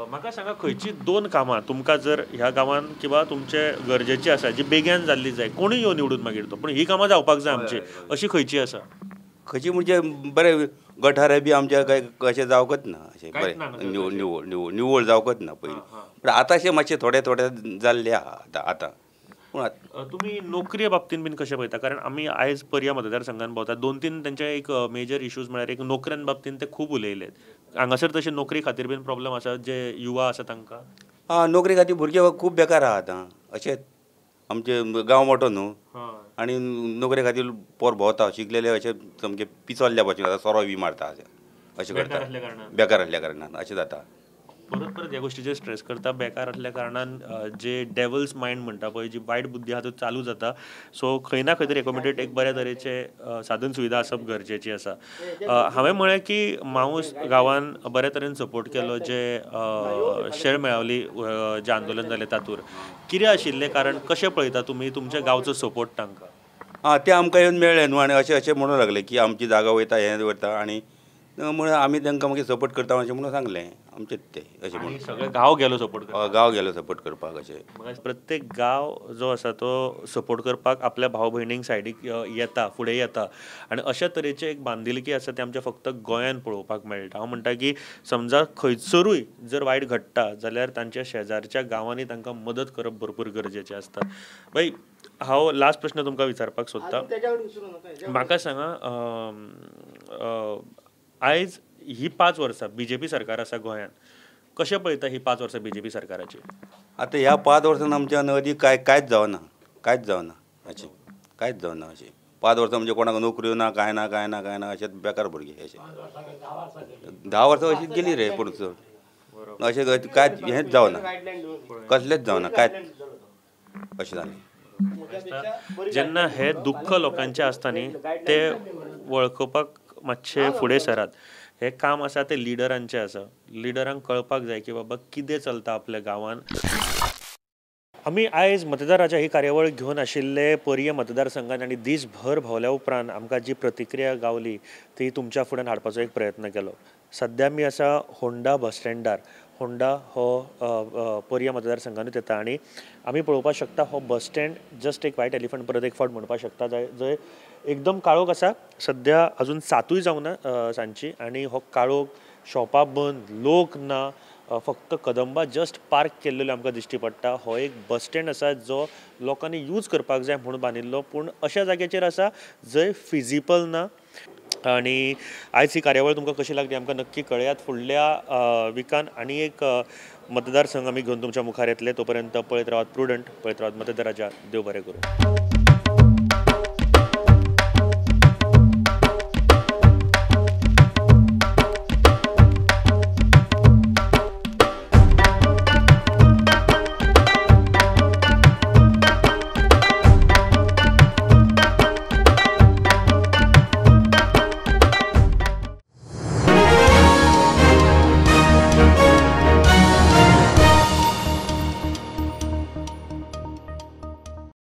म्हाका सांगा, खंयची 2 कामां तुमकां जर ह्या गांवांत किंवा तुमचे गरजेची आसा जी बेगीन जाल्ली जाय, कोणूय येवन निवडून मागीर तो, पूण ही कामां जावपाक जाय आमची, अशी खंयची आसा? खंयची म्हणजे बरें गटारे बी आमच्या काय अशें जावकच ना, अशें बरें निवळ जावकच ना पयलीं. पूण आतां अशें मातशें थोडे थोडे जाल्ले आहा आतां. पूण तुमी नोकरी बाबतींत बीन कशें पळयता? कारण आमी आयज पर्या मतदारसंघान भोंवतात, 2-3 तेंचे एक मेजर इश्यूज म्हळ्यार एक नोकऱ्यां बाबतींत ते खूब उलयलेत. हांगासर तशें नोकरी खातीर बीन प्रॉब्लेम आसा जे युवा आसा तांकां? नोकरी खातीर भुरगे खूब बेकार आहा आतां. अशेंच आमचे गांव मोठो न्हू आनी नोकरे खातीर पोर भोंवता, शिकलेले अशें सामके पिसोल्ल्या भशेन आतां सोरो बी मारता अशें करता. बेकार आसल्या कारणान अशें जाता. परत परत ह्या गोश्टीचेर स्ट्रेस करता. बेकार आसल्या कारणान जे डेवल्स मायंड म्हणटा पळय, जी वायट बुद्धी आहा तो चालू जाता. सो खंय ना खंय तरी एकोमोडेट एक बऱ्या तरेचे साधन सुविधा आसप गरजेची आसा. हांवें म्हळें की माऊस गांवान बऱ्या तरेन सपोर्ट केलो जे शेळ मेळावली जें आंदोलन जालें तातूंत. कितें आशिल्लें कारण? कशें पळयता तुमी तुमच्या गांवचो सपोर्ट तांकां? ते आमकां येवन मेळ्ळे न्हू आनी अशें म्हणूं लागले की आमची जागा वयता हें वयता आनी म्हणून आमी तांकां मागीर सपोर्ट करता अशें म्हणून सांगलें. आमचेच ते अशें म्हणून सगळे गांव गेलो सपोर्ट करपाक. गांव गेलो सपोर्ट करपाक. अशें प्रत्येक गांव जो आसा तो सपोर्ट करपाक आपल्या भाव भयणींक सायडीक येता, फुडें येता. आनी अशा तरेचे एक बांदिलकी आसा ती आमच्या फक्त गोंयान पळोवपाक मेळटा. हांव म्हणटा की समजा खंयसरूय जर वायट घडटा जाल्यार तांच्या शेजारच्या गांवांनी तांकां मदत करप भरपूर गरजेचें आसता. भाई, हांव लास्ट प्रश्न तुमकां विचारपाक सोदतां. म्हाका सांगा, आयज ही 5 वर्सां बीजेपी सरकार आसा गोंयांत, कशें पळयता ही 5 वर्सां बीजेपी सरकाराची? आतां ह्या 5 वर्सान आमच्यान अदीक कांयच जावना अशें कांयच जावना. अशें 5 वर्सां म्हणजे कोणाक नोकऱ्यो ना, कांय ना अशें बेकार भुरगे अशें. 10 वर्सां अशीच गेली रे. पूण अशें कांयच हेंच जावना, कसलेंच जावना, कांयच अशें जालें. जेन्ना हे दुख्ख लोकांचें आसता न्ही ते वळखुपाक मातशे फुडें सरात. हे काम आसा ते लिडरांचें आसा. लिडरांक कळपाक जाय की बाबा कितें चलता आपल्या गांवांत. आमी आयज मतदाराच्या ही कार्यावळ घेवन आशिल्ले पर्या मतदारसंघात आनी दीसभर भोंवल्या उपरांत आमकां जी प्रतिक्रिया गावली ती तुमच्या फुड्यान हाडपाचो एक प्रयत्न केलो. सद्या आमी आसा होंडा बस स्टँडार. होंडा हो पर्या मतदारसंघानूच येता आनी आमी पळोवपाक शकता हो बस स्टँड जस्ट एक व्हायट एलिफंट परत एक फावट म्हणपाक शकता जंय एकदम काळोख आसा. सद्या अजून 7 जावना सांजची आनी हो काळोख, शॉपां बंद, लोक ना, फक्त कदंबा जस्ट पार्क केल्लेलो आमकां दिश्टी पडटा. हो एक बस स्टँड आसा जो लोकांनी यूज करपाक जाय म्हणून बांदिल्लो, पूण अशा जाग्याचेर आसा जंय फिजिबल ना. आनी आयज ही कार्यावळ तुमकां कशी लागली आमकां नक्की कळयात. फुडल्या विकान आनी एक मतदारसंघ आमी घेवन तुमच्या मुखार येतले. तोपर्यंत पळयत रावात प्रुडंट, पळयत रावात मतदाराच्या. देव बरें करूं.